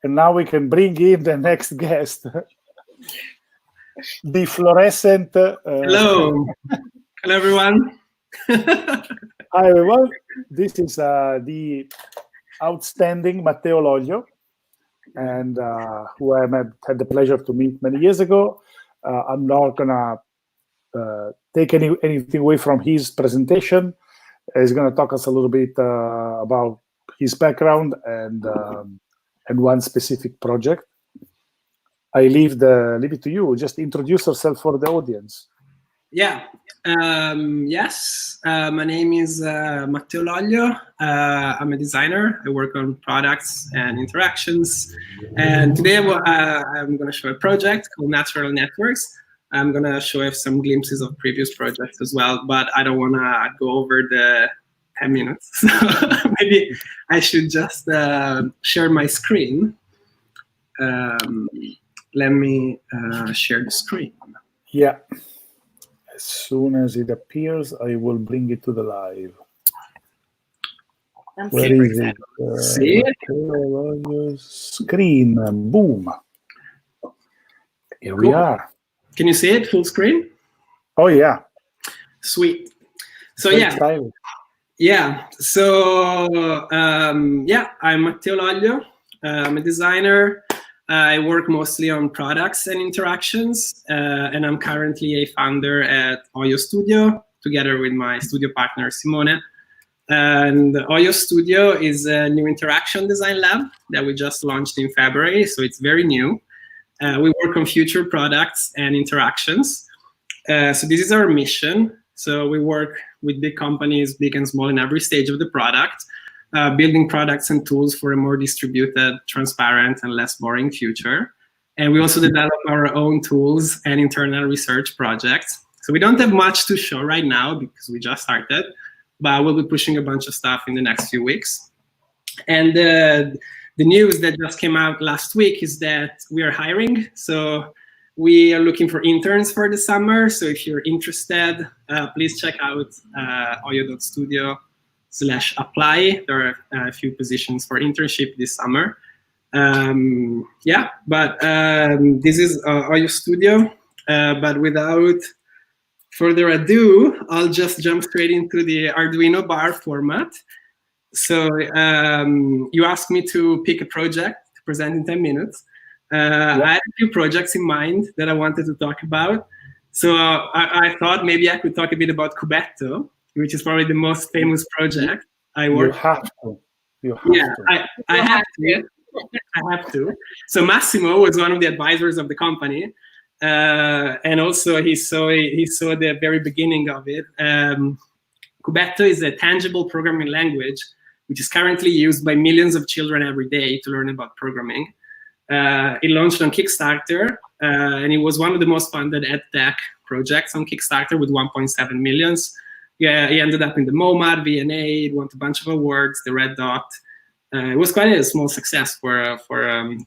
Speaker 1: And now we can bring in the next guest. The fluorescent.
Speaker 6: Hello. Hello, everyone.
Speaker 1: Hi, everyone. This is the outstanding Matteo Loglio, and who I had the pleasure to meet many years ago. I'm not going to take anything away from his presentation. He's going to talk us a little bit about his background and one specific project. I leave it to you. Just introduce yourself for the audience.
Speaker 6: Yeah. Yes. My name is Matteo Loglio. I'm a designer. I work on products and interactions. And today I'm going to show a project called Natural Networks. I'm going to show you some glimpses of previous projects as well, but I don't want to go over the 10 minutes. So maybe I should just share my screen. Let me share the screen.
Speaker 1: Yeah. As soon as it appears, I will bring it to the live.
Speaker 2: I'm
Speaker 1: Where
Speaker 2: super
Speaker 1: is
Speaker 2: excited.
Speaker 1: it?
Speaker 6: See
Speaker 1: it? Screen. Boom. Here we are.
Speaker 6: Can you see it full screen?
Speaker 1: Oh, yeah.
Speaker 6: Sweet. So
Speaker 1: Very
Speaker 6: yeah.
Speaker 1: exciting.
Speaker 6: Yeah. So I'm Matteo Loglio. I'm a designer. I work mostly on products and interactions, and I'm currently a founder at Oyo Studio, together with my studio partner, Simone. And Oyo Studio is a new interaction design lab that we just launched in February, so it's very new. We work on future products and interactions. So this is our mission. So we work with big companies, big and small, in every stage of the product. Building products and tools for a more distributed, transparent, and less boring future. And we also develop our own tools and internal research projects. So we don't have much to show right now because we just started, but we'll be pushing a bunch of stuff in the next few weeks. And the news that just came out last week is that we are hiring. So we are looking for interns for the summer. So if you're interested, please check out oyo.studio/apply. There are a few positions for internship this summer. This is Oyo Studio. But without further ado, I'll just jump straight into the Arduino bar format. So you asked me to pick a project to present in 10 minutes. I had a few projects in mind that I wanted to talk about. So I thought maybe I could talk a bit about Cubetto, which is probably the most famous project I worked on.
Speaker 1: You have to.
Speaker 6: I have to. I have to. So Massimo was one of the advisors of the company, and also he saw the very beginning of it. Cubetto is a tangible programming language which is currently used by millions of children every day to learn about programming. It launched on Kickstarter, and it was one of the most funded EdTech projects on Kickstarter with 1.7 million. Yeah, he ended up in the MoMA, VNA, it won a bunch of awards, the Red Dot. It was quite a small success for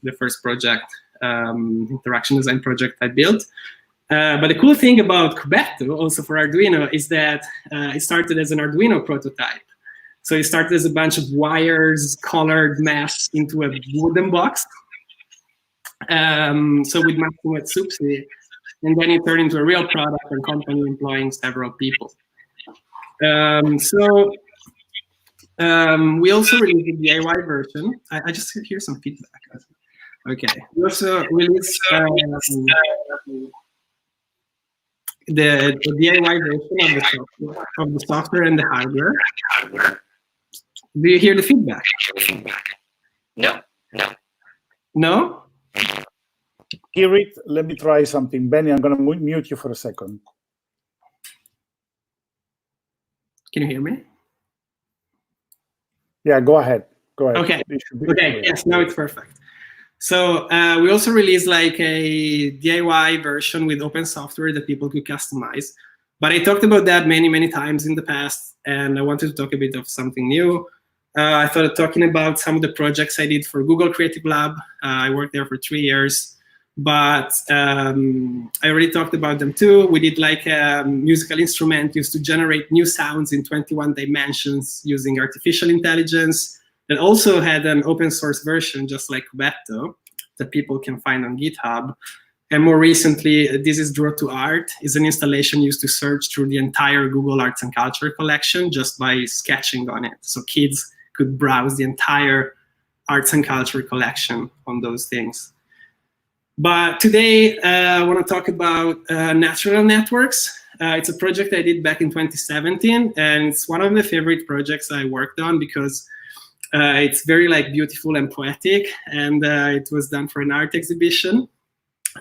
Speaker 6: the first project, interaction design project I built. But the cool thing about Cubetto, also for Arduino, is that it started as an Arduino prototype. So it started as a bunch of wires, colored mess into a wooden box. So with Massimo at Supsi, and then it turned into a real product and company employing several people. We also released the DIY version. I just hear some feedback. Okay. We also released the DIY version of the software and the hardware. Do you hear the feedback?
Speaker 7: No.
Speaker 6: No?
Speaker 1: Hear it? Let me try something. Benny, I'm going to mute you for a second.
Speaker 6: Can you hear me?
Speaker 1: Yeah, go ahead. Go ahead.
Speaker 6: Okay. Okay. Yes, now it's perfect. So we also released like a DIY version with open software that people could customize. But I talked about that many times in the past, and I wanted to talk a bit of something new. I thought of talking about some of the projects I did for Google Creative Lab. I worked there for 3 years, but I already talked about them too. We did like a musical instrument used to generate new sounds in 21 dimensions using artificial intelligence. That also had an open source version, just like Cubetto, that people can find on GitHub. And more recently, This is Draw to Art is an installation used to search through the entire Google Arts and Culture collection just by sketching on it. So kids could browse the entire arts and culture collection on those things. But today, I want to talk about natural networks. It's a project I did back in 2017, and it's one of my favorite projects I worked on because it's very like beautiful and poetic, and it was done for an art exhibition.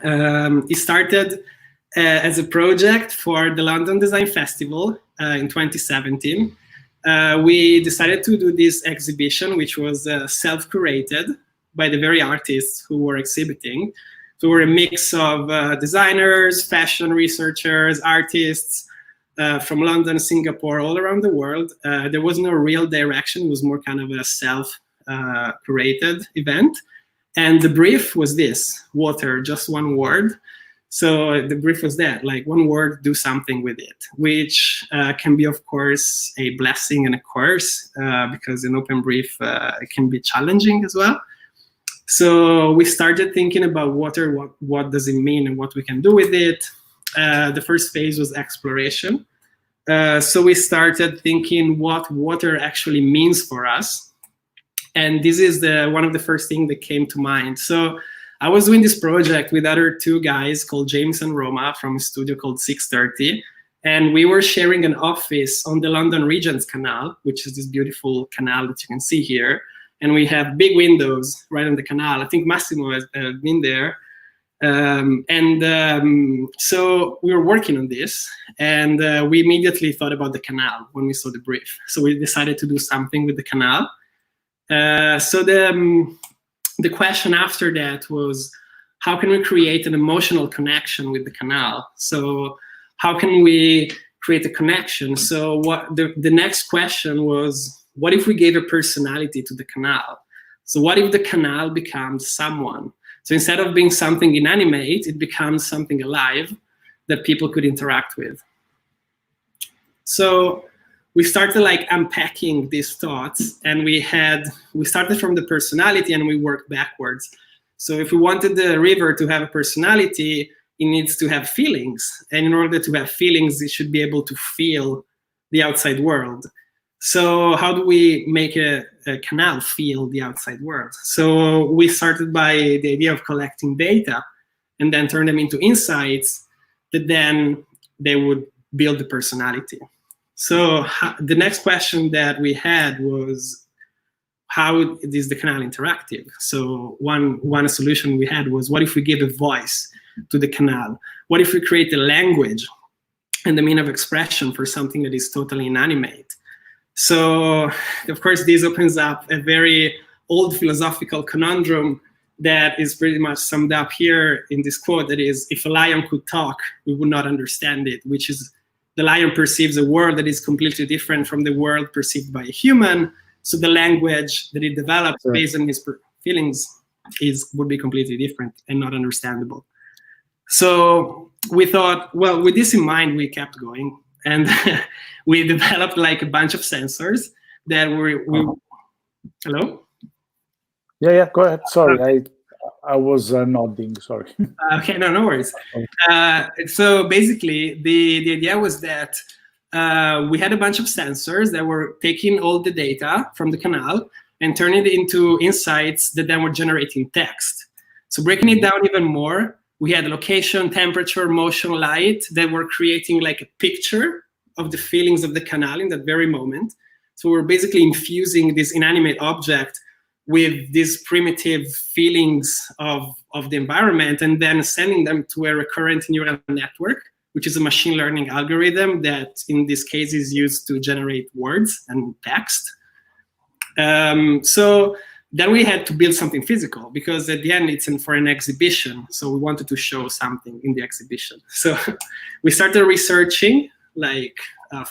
Speaker 6: It started as a project for the London Design Festival in 2017. We decided to do this exhibition, which was self-curated by the very artists who were exhibiting. So we're a mix of designers, fashion researchers, artists from London, Singapore, all around the world. There was no real direction. It was more kind of a self-curated event. And the brief was this: water, just one word. So the brief was that, like one word, do something with it, which can be, of course, a blessing and a curse, because an open brief can be challenging as well. So we started thinking about water, what does it mean and what we can do with it. The first phase was exploration. So we started thinking what water actually means for us. And this is one of the first things that came to mind. So I was doing this project with other two guys called James and Roma from a studio called 630. And we were sharing an office on the London Regent's Canal, which is this beautiful canal that you can see here. And we have big windows right on the canal. I think Massimo has been there. So we were working on this, and we immediately thought about the canal when we saw the brief. So we decided to do something with the canal. So the question after that was, how can we create an emotional connection with the canal? So how can we create a connection? So what the next question was, what if we gave a personality to the canal? So what if the canal becomes someone? So instead of being something inanimate, it becomes something alive that people could interact with. So we started like unpacking these thoughts, and we started from the personality and we worked backwards. So if we wanted the river to have a personality, it needs to have feelings. And in order to have feelings, it should be able to feel the outside world. So how do we make a canal feel the outside world? So we started by the idea of collecting data and then turn them into insights that then they would build the personality. So the next question that we had was, how is the canal interactive? So one solution we had was, what if we give a voice to the canal? What if we create a language and the mean of expression for something that is totally inanimate? So, of course, this opens up a very old philosophical conundrum that is pretty much summed up here in this quote, that is, if a lion could talk, we would not understand it, which is the lion perceives a world that is completely different from the world perceived by a human. So the language that it develops based on his feelings would be completely different and not understandable. So we thought, well, with this in mind, we kept going, and we developed like a bunch of sensors that hello?
Speaker 1: Yeah, go ahead. Sorry, I was nodding, sorry.
Speaker 6: Okay, no worries. So basically, the idea was that we had a bunch of sensors that were taking all the data from the Canal and turning it into insights that then were generating text. So breaking it down even more, we had location, temperature, motion, light that were creating like a picture of the feelings of the Canal in that very moment. So we're basically infusing this inanimate object with these primitive feelings of the environment, and then sending them to a recurrent neural network, which is a machine learning algorithm that in this case is used to generate words and text. So then we had to build something physical, because at the end it's for an exhibition. So we wanted to show something in the exhibition. So we started researching like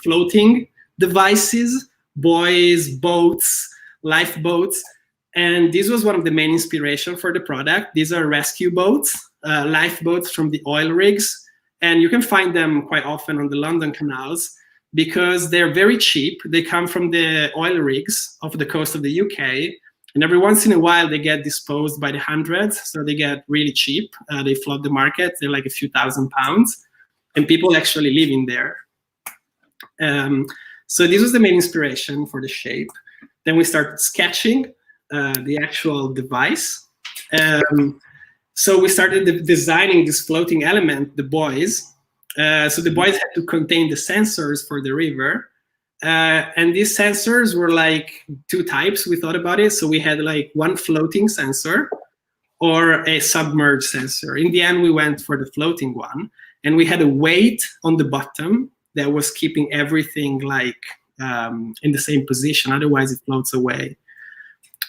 Speaker 6: floating devices, buoys, boats, lifeboats. And this was one of the main inspiration for the product. These are rescue boats, lifeboats from the oil rigs. And you can find them quite often on the London canals because they're very cheap. They come from the oil rigs off the coast of the UK. And every once in a while, they get disposed by the hundreds. So they get really cheap. They flood the market. They're like a few £1,000s. And people actually live in there. So this was the main inspiration for the shape. Then we started sketching the actual device. So we started designing this floating element, the buoys. So the buoys had to contain the sensors for the river. And these sensors were like two types, we thought about it. So we had like one floating sensor or a submerged sensor. In the end, we went for the floating one. And we had a weight on the bottom that was keeping everything like in the same position. Otherwise, it floats away.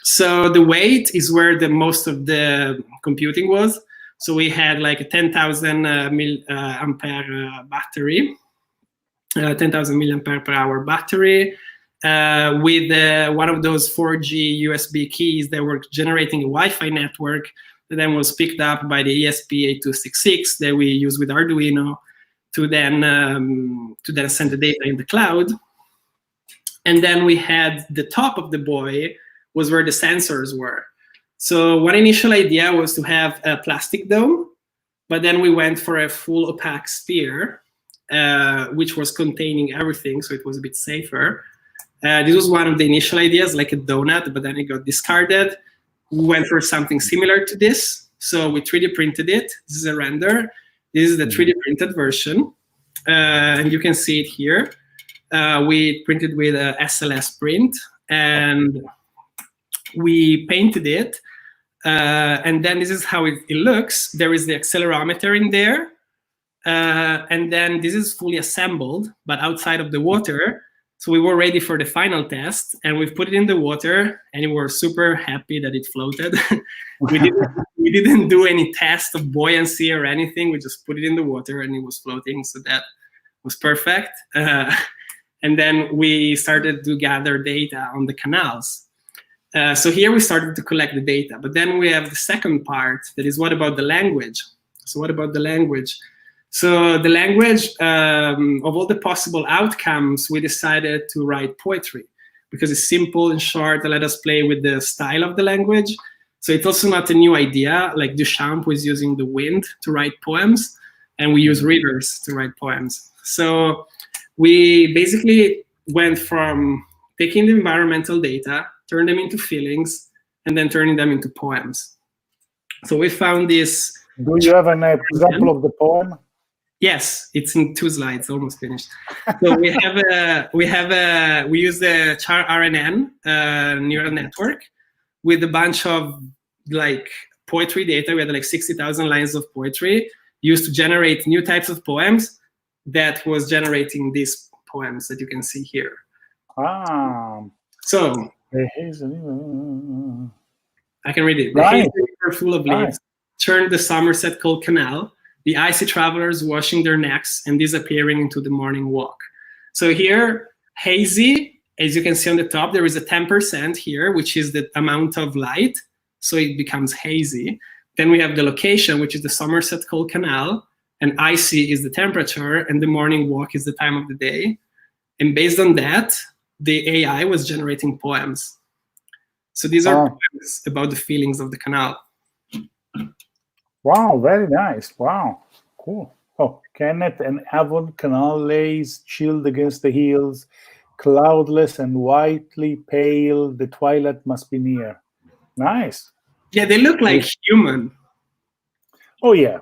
Speaker 6: So the weight is where the most of the computing was. So we had like a 10,000 ampere battery, 10,000 milliampere per hour battery with one of those 4G USB keys that were generating a Wi-Fi network that then was picked up by the ESP8266 that we use with Arduino to then send the data in the cloud. And then we had the top of the buoy was where the sensors were. So one initial idea was to have a plastic dome, but then we went for a full opaque sphere, which was containing everything, so it was a bit safer. This was one of the initial ideas, like a donut, but then it got discarded. We went for something similar to this. So we 3D printed it. This is a render. This is the 3D printed version. And you can see it here. We printed with a SLS print, and we painted it. And then this is how it looks. There is the accelerometer in there. And then this is fully assembled, but outside of the water. So we were ready for the final test, and we've put it in the water, and we were super happy that it floated. we didn't do any test of buoyancy or anything. We just put it in the water, and it was floating, so that was perfect. And then we started to gather data on the canals. So here we started to collect the data, but then we have the second part, that is, what about the language? So what about the language? So the language, of all the possible outcomes, we decided to write poetry because it's simple and short and let us play with the style of the language. So it's also not a new idea. Like Duchamp was using the wind to write poems, and we use rivers to write poems. So we basically went from taking the environmental data, turn them into feelings, and then turning them into poems. So we found this.
Speaker 1: Do you have an example of the poem?
Speaker 6: Yes, it's in 2 slides, almost finished. So we use the char-RNN neural network with a bunch of like poetry data. We had like 60,000 lines of poetry used to generate new types of poems that was generating these poems that you can see here. So I can read it. The
Speaker 1: Right.
Speaker 6: hazy river full of leaves turned the Somerset Cold Canal, the icy travelers washing their necks and disappearing into the morning walk. So here, hazy, as you can see on the top, there is a 10% here, which is the amount of light. So it becomes hazy. Then we have the location, which is the Somerset Cold Canal, and icy is the temperature, and the morning walk is the time of the day. And based on that, the AI was generating poems. So these are poems about the feelings of the canal.
Speaker 1: Wow, very nice. Wow, cool. Oh, Kenneth and Avon Canal lays chilled against the hills, cloudless and whitely pale, the twilight must be near. Nice.
Speaker 6: Yeah, they look like human.
Speaker 1: Oh yeah.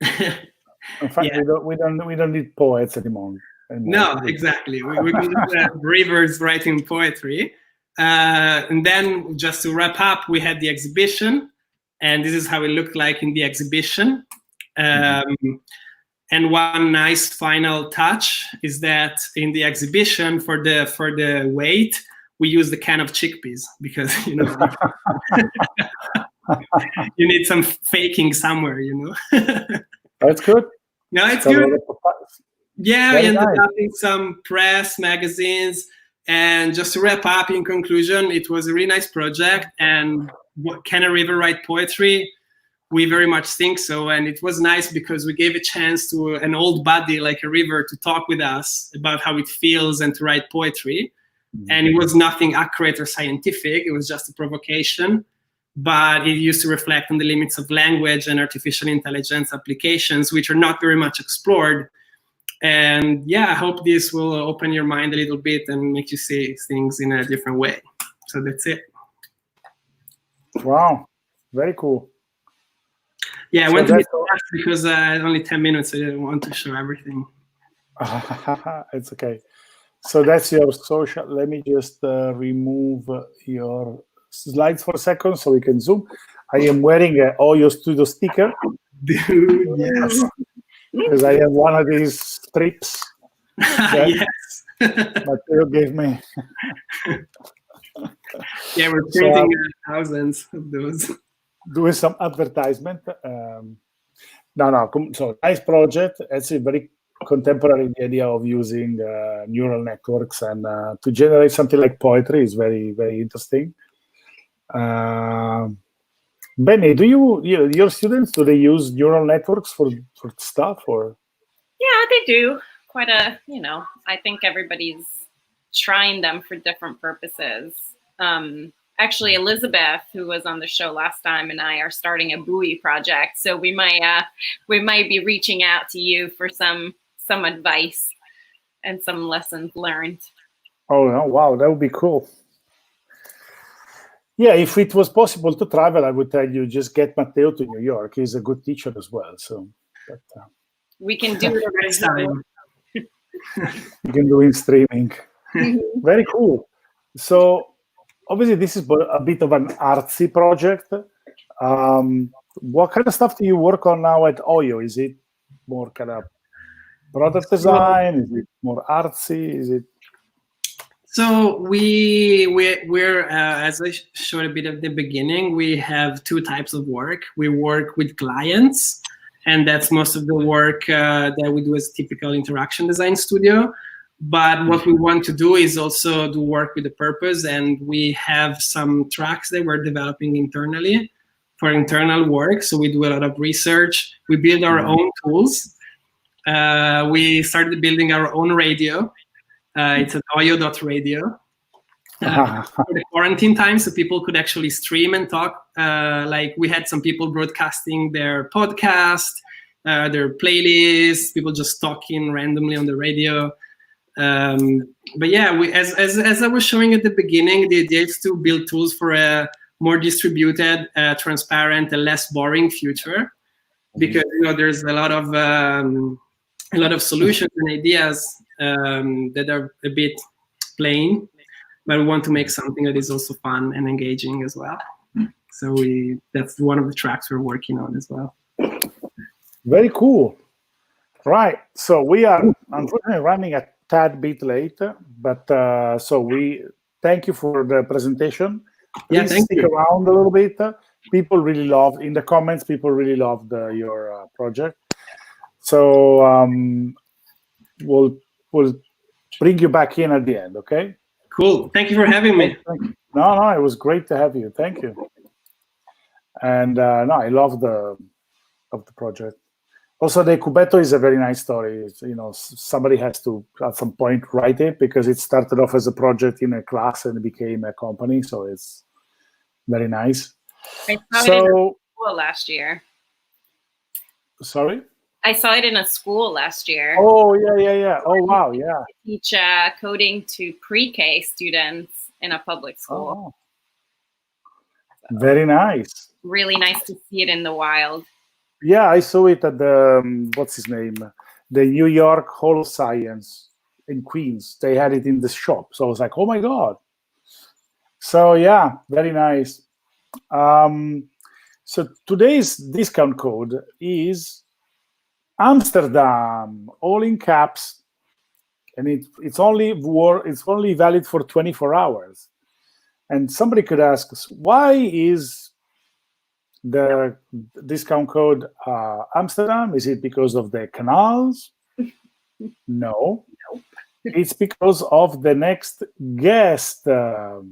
Speaker 1: In fact, we don't need poets anymore.
Speaker 6: No, exactly. We need rivers writing poetry. And then just to wrap up, we had the exhibition, and this is how it looked like in the exhibition. And one nice final touch is that in the exhibition, for the weight, we use the can of chickpeas because you need some faking somewhere,
Speaker 1: That's good.
Speaker 6: No, it's good. Yeah, we ended up in some press magazines. And just to wrap up, in conclusion, it was a really nice project. And can a river write poetry? We very much think so. And it was nice because we gave a chance to an old buddy like a river to talk with us about how it feels and to write poetry. And it was nothing accurate or scientific. It was just a provocation. But it used to reflect on the limits of language and artificial intelligence applications, which are not very much explored. And yeah, I hope this will open your mind a little bit and make you see things in a different way. So that's it.
Speaker 1: Wow, very cool.
Speaker 6: Yeah, I went to be fast because only 10 minutes. I didn't want to show everything.
Speaker 1: It's okay. So that's your social. Let me just remove your slides for a second so we can zoom. I am wearing an Oyo Studio sticker.
Speaker 6: Dude, yes.
Speaker 1: Because I have one of these strips that
Speaker 6: yes.
Speaker 1: Matteo gave me.
Speaker 6: Yeah, we're printing thousands of those.
Speaker 1: Doing some advertisement. So nice project. It's a very contemporary idea of using neural networks and to generate something like poetry is very, very interesting. Benny, do your students, do they use neural networks for stuff or?
Speaker 2: Yeah, they do. Quite a, I think everybody's trying them for different purposes. Actually, Elizabeth, who was on the show last time, and I are starting a buoy project. So we might be reaching out to you for some advice and some lessons learned.
Speaker 1: Oh, wow, that would be cool. Yeah, if it was possible to travel, I would tell you just get Matteo to New York. He's a good teacher as well. So,
Speaker 2: we can do it next time.
Speaker 1: We can do in streaming. Very cool. So, obviously, this is a bit of an artsy project. What kind of stuff do you work on now at Oyo? Is it more kind of product design? Is it more artsy? Is it?
Speaker 6: So we're as I showed a bit at the beginning, we have two types of work. We work with clients, and that's most of the work that we do as a typical interaction design studio. But what we want to do is also do work with a purpose, and we have some tracks that we're developing internally for internal work. So we do a lot of research. We build our own tools. We started building our own radio. It's at oyo.radio for the quarantine time, so people could actually stream and talk. Like we had some people broadcasting their podcast, their playlists, people just talking randomly on the radio. But yeah, as I was showing at the beginning, the idea is to build tools for a more distributed, transparent, and less boring future, because there's a lot of solutions and ideas that are a bit plain, but we want to make something that is also fun and engaging as well. So that's one of the tracks we're working on as well.
Speaker 1: Very cool. Right. So we are unfortunately running tad bit late, but so we thank you for the presentation. Please
Speaker 6: thank
Speaker 1: stick
Speaker 6: you.
Speaker 1: around a little bit. People really love, in the comments, people really loved your project. So we'll bring you back in at the end, okay?
Speaker 6: Cool. Thank you for having me.
Speaker 1: No, it was great to have you. Thank you. And no, I love the project. Also, the Cubetto is a very nice story. It's, somebody has to at some point write it because it started off as a project in a class and it became a company. So it's very nice.
Speaker 2: I saw it in a school last year.
Speaker 1: Sorry?
Speaker 2: I saw it in a school last year.
Speaker 1: Oh, yeah. Oh, wow, yeah.
Speaker 2: I teach coding to pre-K students in a public school.
Speaker 1: Oh. So, very nice.
Speaker 2: Really nice to see it in the wild.
Speaker 1: Yeah, I saw it at the, what's his name? The New York Hall of Science in Queens. They had it in the shop. So I was like, oh my God. So yeah, very nice. So today's discount code is Amsterdam, all in caps, and it's only valid for 24 hours. And somebody could ask us, why is the discount code Amsterdam? Is it because of the canals? No. Nope. It's because of the next guest. I'll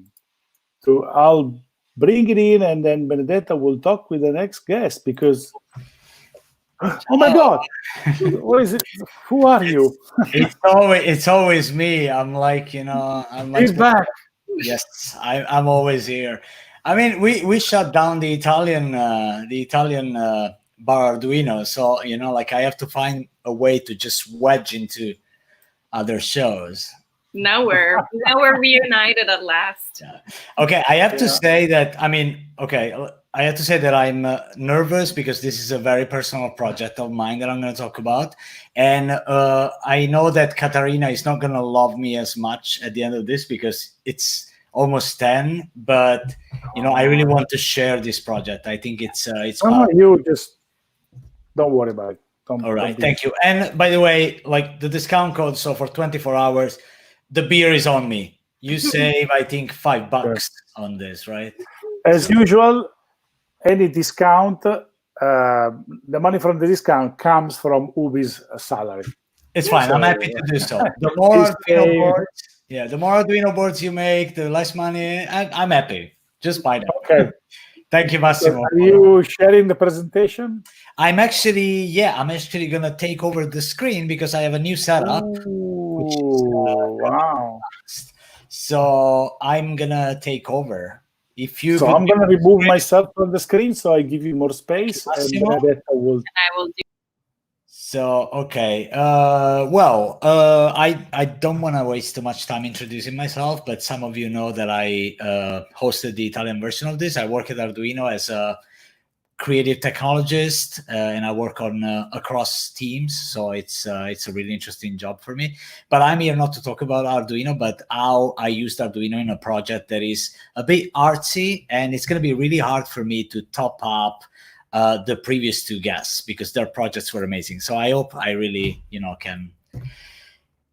Speaker 1: bring it in, and then Benedetta will talk with the next guest because. Oh my God! What is it? Who are you?
Speaker 8: It's always me. I'm like,
Speaker 1: He's back.
Speaker 8: Yes, I'm always here. I mean, we shut down the Italian Bar Arduino, so I have to find a way to just wedge into other shows.
Speaker 2: Now we're reunited at last.
Speaker 8: Yeah. Okay, I have to say that. I have to say that I'm nervous because this is a very personal project of mine that I'm going to talk about. And I know that Katarina is not going to love me as much at the end of this because it's almost 10. But, I really want to share this project. I think it's
Speaker 1: you just don't worry about it.
Speaker 8: All right. Thank you. And by the way, like the discount code, so for 24 hours, the beer is on me. You save, I think, $5 on this, right?
Speaker 1: As usual, any discount, the money from the discount comes from Ubi's salary.
Speaker 8: It's fine. I'm happy to do so. The more Arduino boards you make, the less money. I'm happy. Just buy them.
Speaker 1: Okay.
Speaker 8: Thank you, Massimo.
Speaker 1: So are you sharing the presentation?
Speaker 8: I'm actually gonna take over the screen because I have a new setup.
Speaker 1: Wow.
Speaker 8: So I'm gonna take over.
Speaker 1: So I'm going to remove myself from the screen, so I give you more space, and Benedetta will.
Speaker 2: And I will do.
Speaker 8: So okay, I don't want to waste too much time introducing myself, but some of you know that I hosted the Italian version of this. I work at Arduino as a creative technologist, and I work on across teams, so it's a really interesting job for me. But I'm here not to talk about Arduino, but how I used Arduino in a project that is a bit artsy, and it's going to be really hard for me to top up the previous two guests because their projects were amazing. So I hope I really can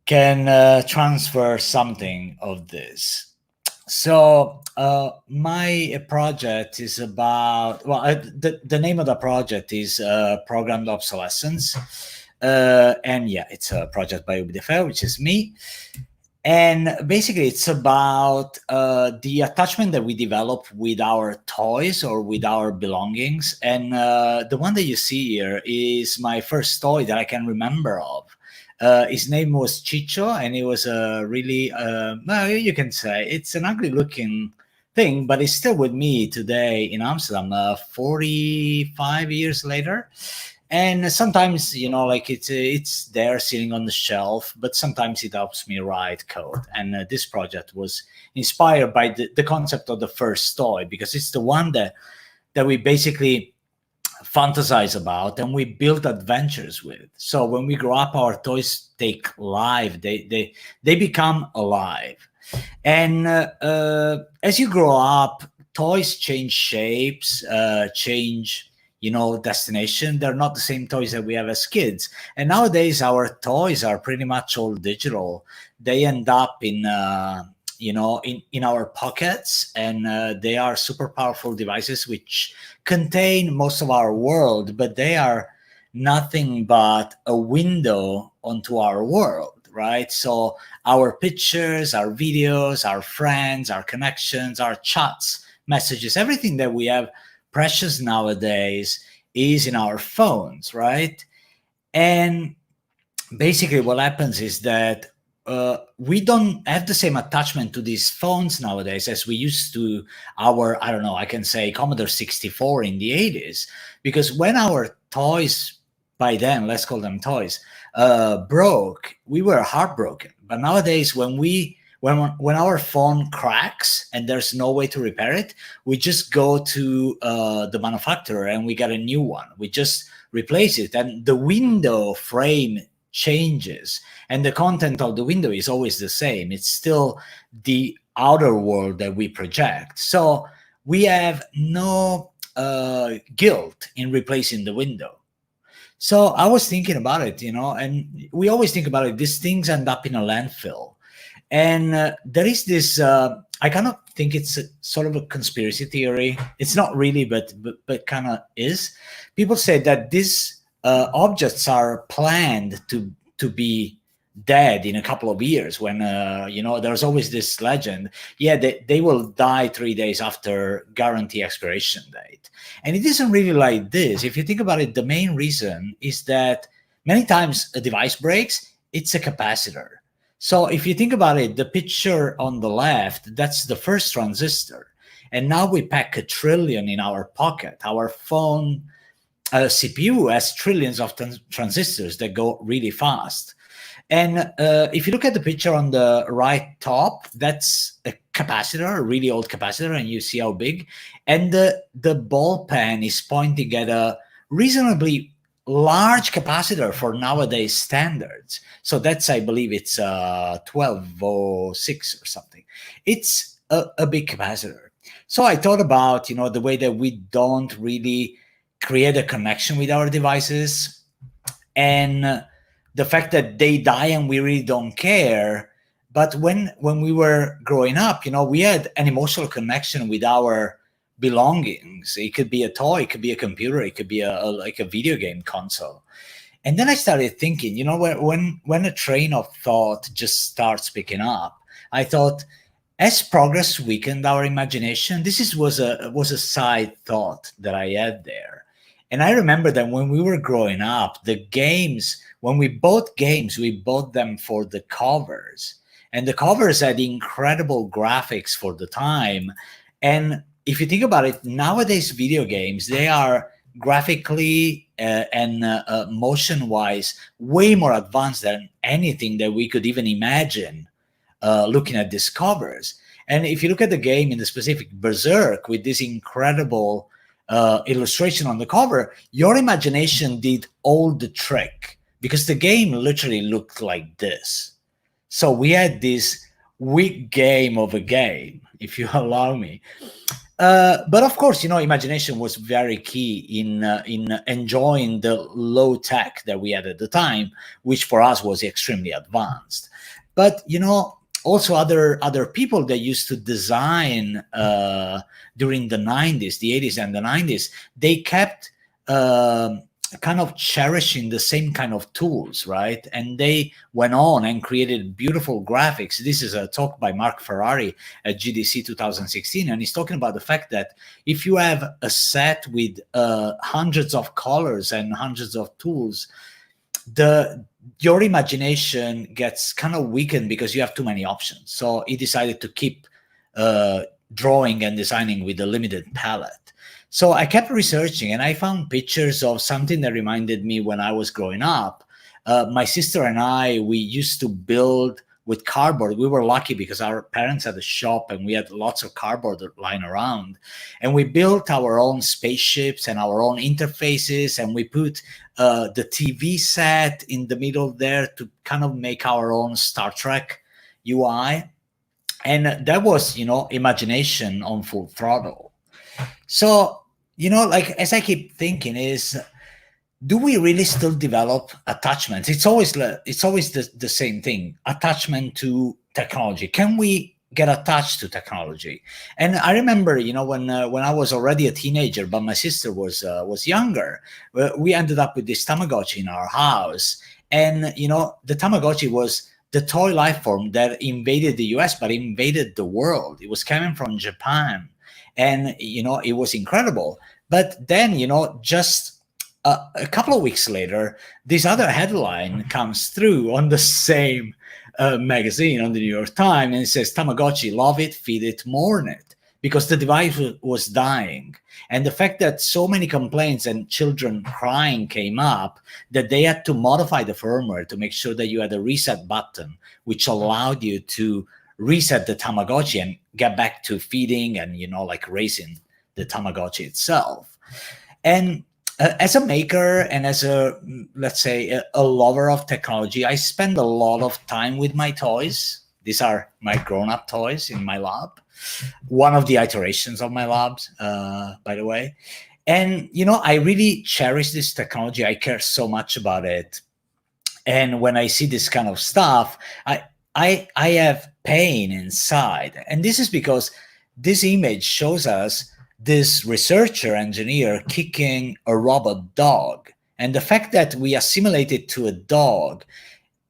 Speaker 8: transfer something of this. So my project is about, the name of the project is Programmed Obsolescence. And yeah, it's a project by Ubi de Feo, which is me. And basically it's about the attachment that we develop with our toys or with our belongings. And the one that you see here is my first toy that I can remember of. His name was Ciccio, and he was a really, you can say it's an ugly looking thing, but it's still with me today in Amsterdam, 45 years later. And sometimes, it's there sitting on the shelf, but sometimes it helps me write code. And this project was inspired by the concept of the first toy, because it's the one that we basically fantasize about and we build adventures with. So when we grow up, our toys take life, they become alive. And as you grow up, toys change shapes, change destination. They're not the same toys that we have as kids. And nowadays, our toys are pretty much all digital. They end up in our pockets, and they are super powerful devices which contain most of our world, but they are nothing but a window onto our world, right? So our pictures, our videos, our friends, our connections, our chats, messages, everything that we have precious nowadays is in our phones, right? And basically what happens is that we don't have the same attachment to these phones nowadays as we used to our, I don't know, I can say Commodore 64 in the 80s, because when our toys, by then, let's call them toys, broke, we were heartbroken. But nowadays, when our phone cracks and there's no way to repair it, we just go to the manufacturer and we get a new one. We just replace it, and the window frame changes, and the content of the window is always the same. It's still the outer world that we project. So we have no guilt in replacing the window. So I was thinking about it, and we always think about it. These things end up in a landfill. And there is this, I kind of think it's sort of a conspiracy theory. It's not really, but kind of is. People say that these objects are planned to be dead in a couple of years when, there's always this legend. Yeah, they will die 3 days after guarantee expiration date. And it isn't really like this. If you think about it, the main reason is that many times a device breaks, it's a capacitor. So if you think about it, the picture on the left, that's the first transistor. And now we pack 1 trillion in our pocket. Our phone CPU has trillions of transistors that go really fast. And if you look at the picture on the right top, that's a capacitor, a really old capacitor, and you see how big. And the ball pen is pointing at a reasonably large capacitor for nowadays standards. So that's, I believe it's 1206 or something. It's a big capacitor. So I thought about, the way that we don't really create a connection with our devices, and the fact that they die and we really don't care. But when we were growing up, we had an emotional connection with our belongings. It could be a toy, it could be a computer, it could be like a video game console. And then I started thinking, when a train of thought just starts picking up, I thought, as progress weakened our imagination, this was a side thought that I had there. And I remember that when we were growing up, the games, when we bought games, we bought them for the covers. And the covers had incredible graphics for the time. And if you think about it, nowadays video games, they are graphically and motion-wise way more advanced than anything that we could even imagine looking at these covers. And if you look at the game in the specific Berserk with this incredible illustration on the cover, your imagination did all the trick, because the game literally looked like this. So we had this weak game of a game, if you allow me. But of course, imagination was very key in enjoying the low tech that we had at the time, which for us was extremely advanced. But also other people that used to design during the 90s, the 80s and the 90s, they kept kind of cherishing the same kind of tools, right? And they went on and created beautiful graphics. This is a talk by Mark Ferrari at GDC 2016, and he's talking about the fact that if you have a set with hundreds of colors and hundreds of tools, your imagination gets kind of weakened because you have too many options. So he decided to keep drawing and designing with a limited palette. So I kept researching, and I found pictures of something that reminded me when I was growing up. My sister and I, we used to build with cardboard. We were lucky because our parents had a shop and we had lots of cardboard lying around. And we built our own spaceships and our own interfaces, and we put the TV set in the middle there to kind of make our own Star Trek UI. And that was, imagination on full throttle. So, like as I keep thinking is, do we really still develop attachments? It's always the same thing, attachment to technology. Can we get attached to technology? And I remember, when I was already a teenager, but my sister was younger, we ended up with this Tamagotchi in our house. And, the Tamagotchi was the toy life form that invaded the US, but invaded the world. It was coming from Japan. And, it was incredible. But then, just a couple of weeks later, this other headline comes through on the same magazine, on the New York Times, and it says, Tamagotchi, love it, feed it, mourn it, because the device was dying. And the fact that so many complaints and children crying came up, that they had to modify the firmware to make sure that you had a reset button, which allowed you to reset the Tamagotchi and get back to feeding and, raising the Tamagotchi itself. And as a maker and as let's say, a lover of technology, I spend a lot of time with my toys. These are my grown-up toys in my lab. One of the iterations of my labs, by the way. And, I really cherish this technology. I care so much about it. And when I see this kind of stuff, I have pain inside. And this is because this image shows us this researcher engineer kicking a robot dog. And the fact that we assimilate it to a dog,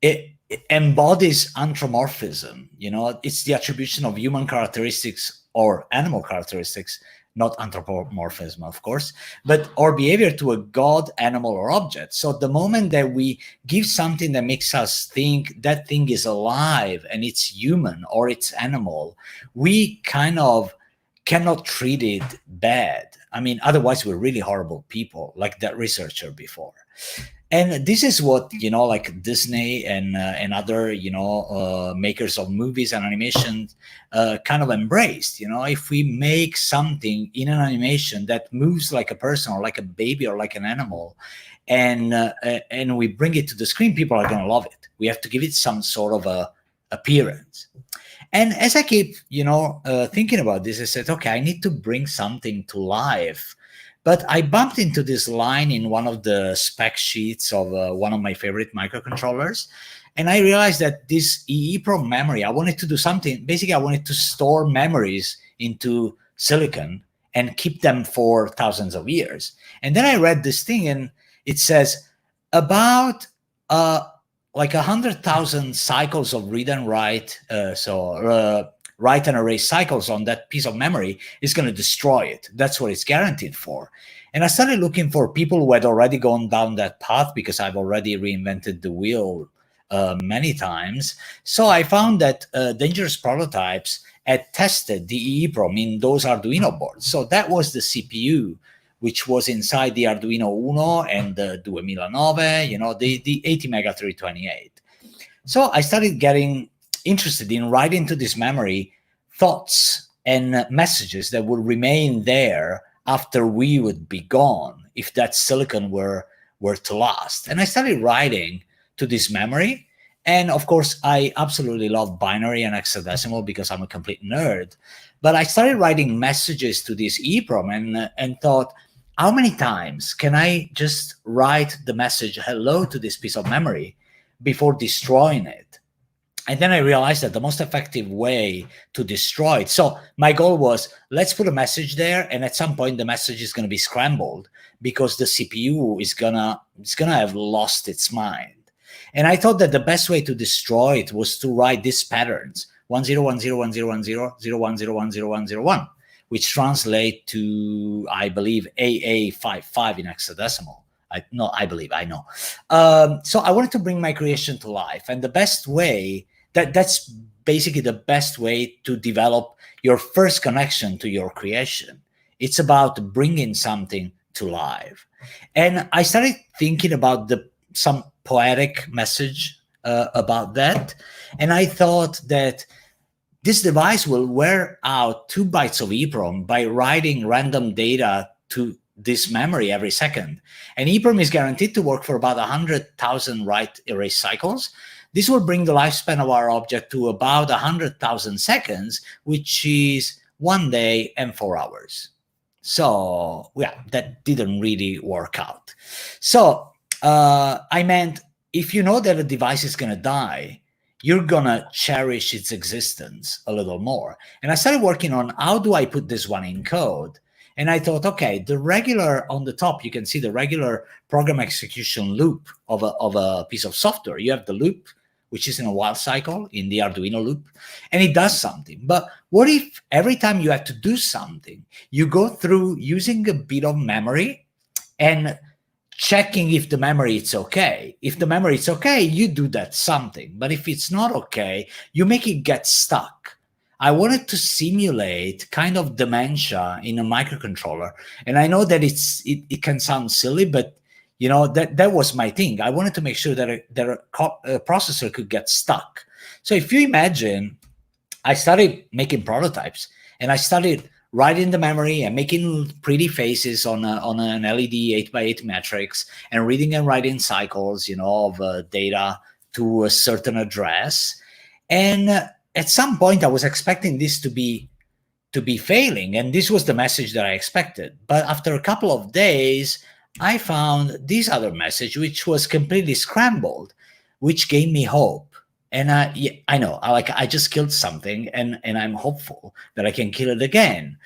Speaker 8: it embodies anthropomorphism. It's the attribution of human characteristics or animal characteristics, not anthropomorphism, of course, but our behavior to a god, animal, or object. So the moment that we give something that makes us think that thing is alive and it's human or it's animal, we kind of cannot treat it bad. I mean, otherwise we're really horrible people, like that researcher before. And this is what, like Disney and other, makers of movies and animation kind of embraced. If we make something in an animation that moves like a person or like a baby or like an animal, and we bring it to the screen, people are going to love it. We have to give it some sort of a appearance. And as I keep, thinking about this, I said, okay, I need to bring something to life. But I bumped into this line in one of the spec sheets of one of my favorite microcontrollers. And I realized that this EEPROM memory, I wanted to do something. Basically, I wanted to store memories into silicon and keep them for thousands of years. And then I read this thing, and it says about like 100,000 cycles of read and write, write and erase cycles on that piece of memory is going to destroy it. That's what it's guaranteed for. And I started looking for people who had already gone down that path, because I've already reinvented the wheel many times. So I found that Dangerous Prototypes had tested the EEPROM in those Arduino boards. So that was the CPU, which was inside the Arduino Uno and the 2009, the 80 Mega 328. So I started getting interested in writing to this memory thoughts and messages that would remain there after we would be gone, if that silicon were to last. And I started writing to this memory. And of course, I absolutely love binary and hexadecimal because I'm a complete nerd. But I started writing messages to this EEPROM and thought, how many times can I just write the message hello to this piece of memory before destroying it? And then I realized that the most effective way to destroy it. So my goal was, let's put a message there, and at some point the message is going to be scrambled because the CPU is gonna have lost its mind. And I thought that the best way to destroy it was to write these patterns: 10101010 01010101, which translate to, I believe, AA55 in hexadecimal. I know. So I wanted to bring my creation to life. And the best way, that's basically the best way to develop your first connection to your creation. It's about bringing something to life. And I started thinking about some poetic message about that. And I thought that this device will wear out 2 bytes of EEPROM by writing random data to this memory every second. And EEPROM is guaranteed to work for about 100,000 write erase cycles. This will bring the lifespan of our object to about 100,000 seconds, which is 1 day and 4 hours. So yeah, that didn't really work out. So I meant, if you know that a device is going to die, you're going to cherish its existence a little more. And I started working on, how do I put this one in code? And I thought, okay, the regular, on the top, you can see the regular program execution loop of a piece of software. You have the loop, which is in a while cycle in the Arduino loop, and it does something. But what if every time you have to do something, you go through using a bit of memory and checking if the memory is okay? If the memory is okay, you do that something. But if it's not okay, you make it get stuck. I wanted to simulate kind of dementia in a microcontroller. And I know that it can sound silly, but you know, that was my thing. I wanted to make sure that a processor could get stuck. So if you imagine, I started making prototypes, and I started writing the memory and making pretty faces on an LED 8x8 matrix, and reading and writing cycles, you know, of data to a certain address. And at some point, I was expecting this to be failing, and this was the message that I expected. But after a couple of days, I found this other message, which was completely scrambled, which gave me hope. And I know, I just killed something, and I'm hopeful that I can kill it again.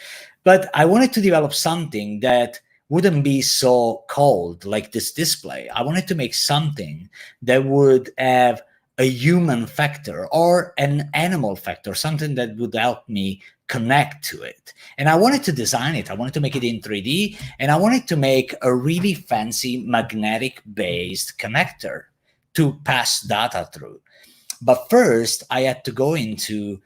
Speaker 8: But I wanted to develop something that wouldn't be so cold like this display. I wanted to make something that would have a human factor or an animal factor, something that would help me connect to it. And I wanted to design it. I wanted to make it in 3D, and I wanted to make a really fancy magnetic-based connector to pass data through. But first, I had to go into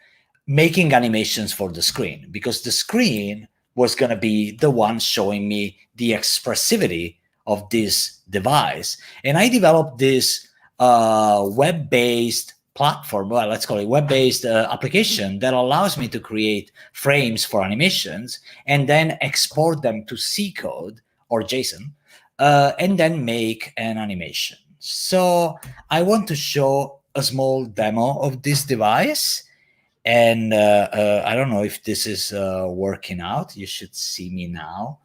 Speaker 8: making animations for the screen, because the screen was going to be the one showing me the expressivity of this device. And I developed this web-based platform, well, let's call it web-based application that allows me to create frames for animations and then export them to C code or JSON, and then make an animation. So I want to show a small demo of this device. And I don't know if this is working out. You should see me now.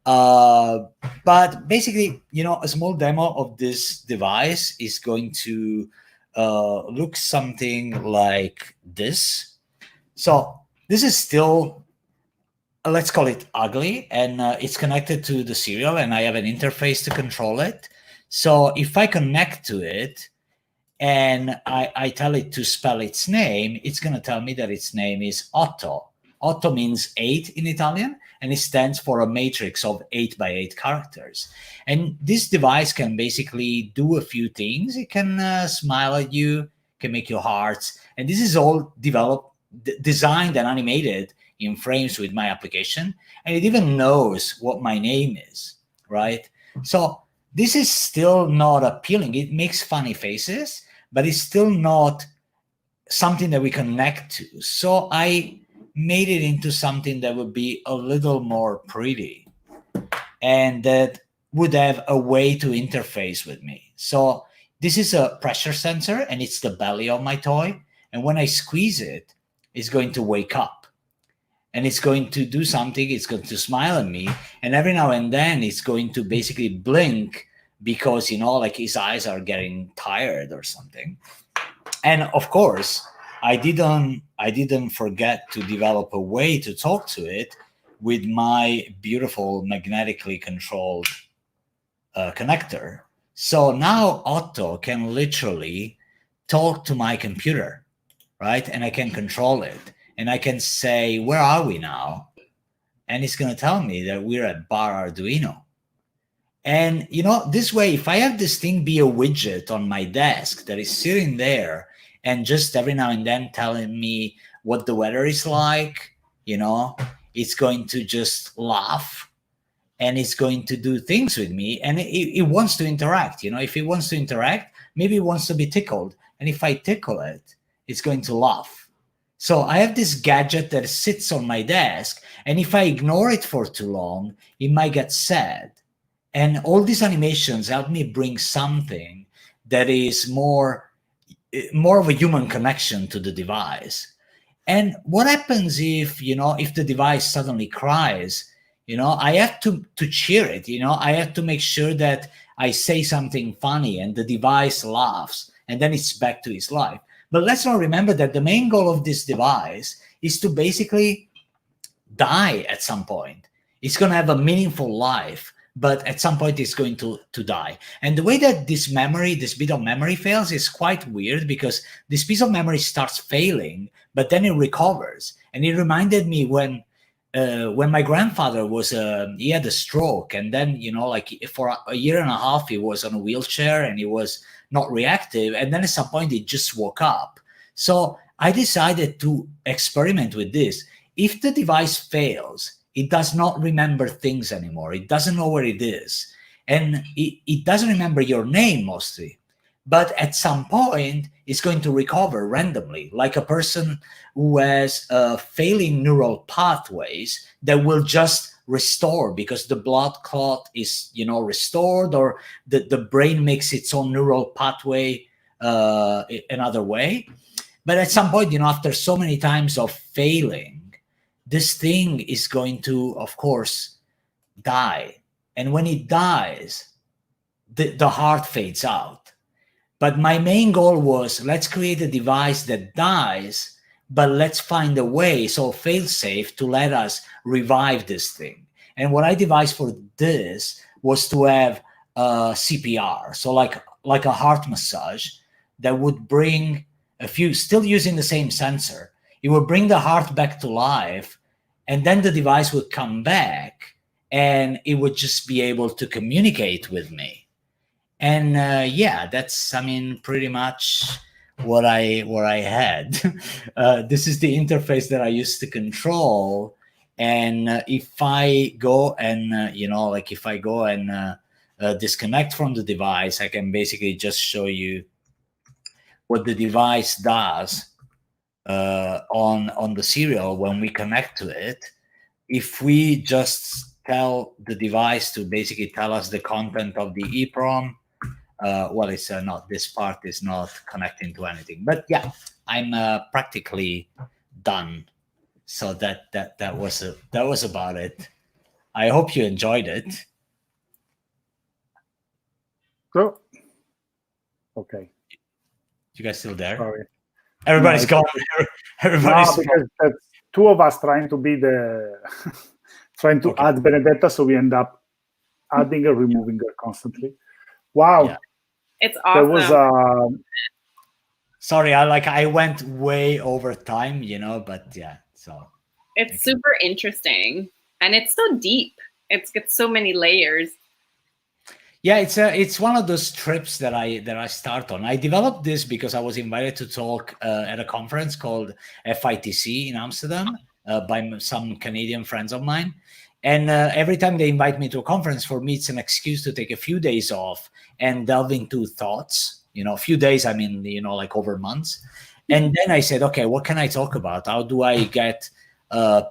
Speaker 8: But basically, you know, a small demo of this device is going to look something like this. So this is still, let's call it ugly, and it's connected to the serial, and I have an interface to control it. So if I connect to it and I tell it to spell its name, it's going to tell me that its name is 8. 8 means 8 in Italian, and it stands for a matrix of 8x8 characters. And this device can basically do a few things. It can smile at you, can make you hearts. And this is all developed, designed and animated in frames with my application. And it even knows what my name is, right? So this is still not appealing. It makes funny faces, but it's still not something that we connect to. So I made it into something that would be a little more pretty and that would have a way to interface with me. So this is a pressure sensor, and it's the belly of my toy. And when I squeeze it, it's going to wake up and it's going to do something. It's going to smile at me. And every now and then it's going to basically blink because, you know, like his eyes are getting tired or something. And of course, I didn't forget to develop a way to talk to it with my beautiful magnetically controlled connector. So now Otto can literally talk to my computer, right? And I can control it. And I can say, where are we now? And it's going to tell me that we're at Bar Arduino. And, you know, this way, if I have this thing be a widget on my desk that is sitting there and just every now and then telling me what the weather is like, you know, it's going to just laugh and it's going to do things with me. And it wants to interact. You know, if it wants to interact, maybe it wants to be tickled. And if I tickle it, it's going to laugh. So I have this gadget that sits on my desk. And if I ignore it for too long, it might get sad. And all these animations help me bring something that is more of a human connection to the device. And what happens if, you know, if the device suddenly cries, You know, I have to cheer it. You know, I have to make sure that I say something funny and the device laughs, and then it's back to its life. But let's not remember that the main goal of this device is to basically die at some point. It's going to have a meaningful life, but at some point it's going to die. And the way that this bit of memory fails is quite weird, because this piece of memory starts failing, but then it recovers. And it reminded me when my grandfather was, he had a stroke, and then, you know, like for a year and a half, he was on a wheelchair and he was not reactive. And then at some point he just woke up. So I decided to experiment with this. If the device fails, it does not remember things anymore. It doesn't know where it is. And it doesn't remember your name mostly. But at some point, it's going to recover randomly, like a person who has failing neural pathways that will just restore because the blood clot is, you know, restored, or the brain makes its own neural pathway another way. But at some point, you know, after so many times of failing, this thing is going to, of course, die. And when it dies, the heart fades out. But my main goal was, let's create a device that dies, but let's find a way, so fail-safe, to let us revive this thing. And what I devised for this was to have CPR, so like a heart massage that would bring still using the same sensor, it would bring the heart back to life, and then the device would come back and it would just be able to communicate with me. And yeah, that's, I mean, pretty much what I had. This is the interface that I used to control. And if I go and, you know, like if I go and disconnect from the device, I can basically just show you what the device does on the serial when we connect to it. If we just tell the device to basically tell us the content of the EEPROM, well, it's not, this part is not connecting to anything. But yeah, I'm practically done. So that was about it. I hope you enjoyed it.
Speaker 1: So, okay.
Speaker 8: You guys still there?
Speaker 1: Sorry.
Speaker 8: Everybody's gone. Everybody's
Speaker 1: no, because that's two of us trying to be the trying to add Benedetta, so we end up adding and removing her constantly. Wow.
Speaker 2: Yeah. It's awesome.
Speaker 1: There was
Speaker 8: sorry, I went way over time, you know, but yeah, so
Speaker 2: it's super interesting, and it's so deep. It's got so many layers.
Speaker 8: Yeah, it's one of those trips that I start on. I developed this because I was invited to talk at a conference called FITC in Amsterdam by some Canadian friends of mine. And every time they invite me to a conference, for me, it's an excuse to take a few days off and delve into thoughts. You know, a few days, I mean, you know, like over months. And then I said, okay, what can I talk about? How do I get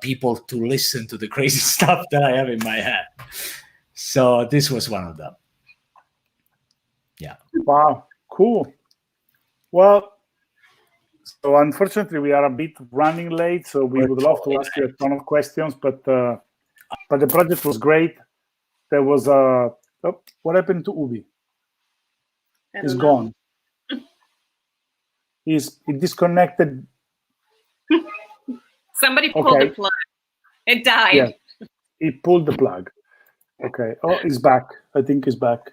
Speaker 8: people to listen to the crazy stuff that I have in my head? So this was one of them. Yeah.
Speaker 1: Wow. Cool. Well, so unfortunately we are a bit running late, so we would love to ask you a ton of questions, but the project was great. There was what happened to Ubi? He's gone. He disconnected.
Speaker 2: Somebody pulled the plug. It died.
Speaker 1: Yeah, he pulled the plug. Okay. Oh, he's back. I think he's back.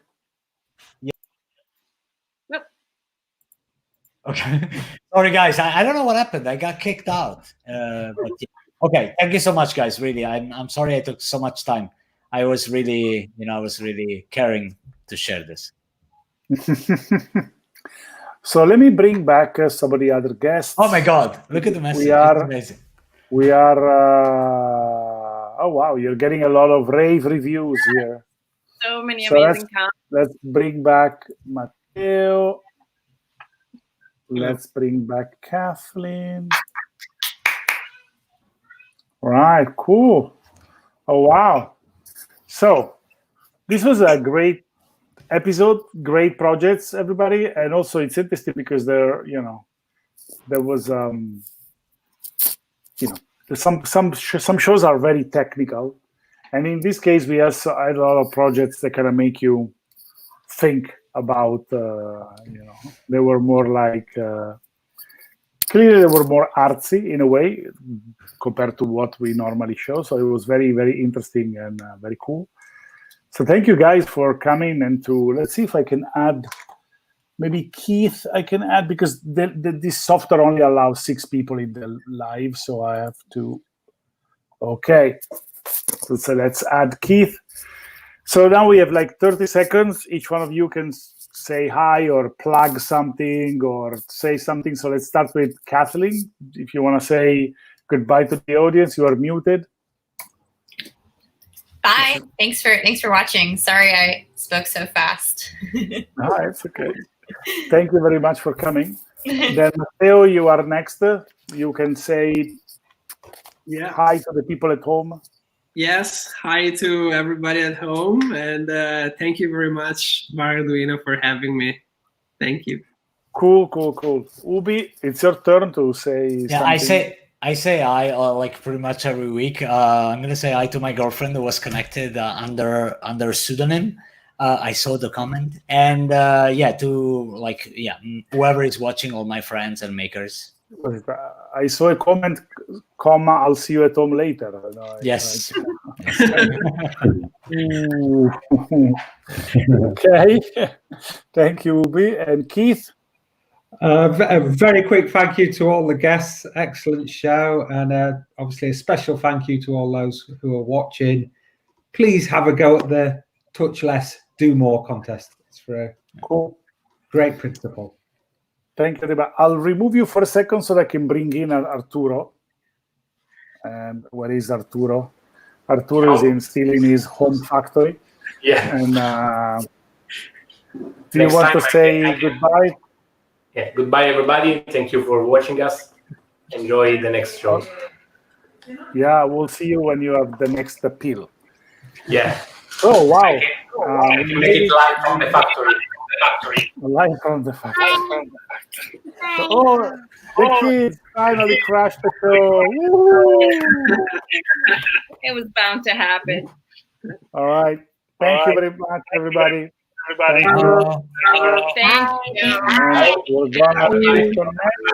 Speaker 8: Okay. Sorry, guys. I don't know what happened. I got kicked out. But yeah. Okay. Thank you so much, guys. Really, I'm sorry I took so much time. I was really, you know, caring to share this.
Speaker 1: So let me bring back some of the other guests.
Speaker 8: Oh my God! Look at the message.
Speaker 1: It's
Speaker 8: amazing.
Speaker 1: We are. Oh wow! You're getting a lot of rave reviews here.
Speaker 2: So many amazing comments.
Speaker 1: Let's bring back Matteo. Let's bring back Kathleen. All right, cool. Oh, wow. So this was a great episode, great projects, everybody. And also it's interesting because there was, some shows are very technical And in this case, we had a lot of projects that kind of make you think about, they were more like, clearly they were more artsy in a way compared to what we normally show. So it was very, very interesting and very cool. So thank you guys for coming and let's see if I can add, maybe Keith I can add, because this software only allows 6 people in the live. So I have to, okay. So let's add Keith. So now we have like 30 seconds. Each one of you can say hi or plug something or say something. So let's start with Kathleen. If you want to say goodbye to the audience, you are muted.
Speaker 7: Bye. Thanks for watching. Sorry I spoke so fast.
Speaker 1: No, it's okay. Thank you very much for coming. Then Matteo, you are next. You can say hi to the people at home.
Speaker 6: Yes, hi to everybody at home, and thank you very much, Bar Arduino, for having me. Thank you.
Speaker 1: Cool. Ubi, it's your turn to say something.
Speaker 8: I say hi like pretty much every week. I'm gonna say hi to my girlfriend who was connected under pseudonym. I saw the comment, and whoever is watching, all my friends and makers.
Speaker 1: I saw a comment, comma, I'll see you at home later.
Speaker 8: Yes.
Speaker 1: Okay. Thank you, Ubi. And Keith?
Speaker 3: A very quick thank you to all the guests. Excellent show. And obviously a special thank you to all those who are watching. Please have a go at the touch less, do more contest. It's for a great principle.
Speaker 1: Thank you, everybody. I'll remove you for a second so that I can bring in Arturo. And where is Arturo? Arturo is still in his home factory.
Speaker 5: Yeah.
Speaker 1: And do you want to say goodbye?
Speaker 5: Yeah. Goodbye, everybody. Thank you for watching us. Enjoy the next show.
Speaker 1: Yeah, we'll see you when you have the next appeal.
Speaker 5: Yeah.
Speaker 1: Oh, wow.
Speaker 5: Make it live from the factory.
Speaker 1: Live from the factory. So, the kids finally crashed the show. Woo!
Speaker 2: It was bound to happen.
Speaker 1: All right. Thank you very much, everybody.
Speaker 2: Thank you.
Speaker 1: We're gonna disconnect.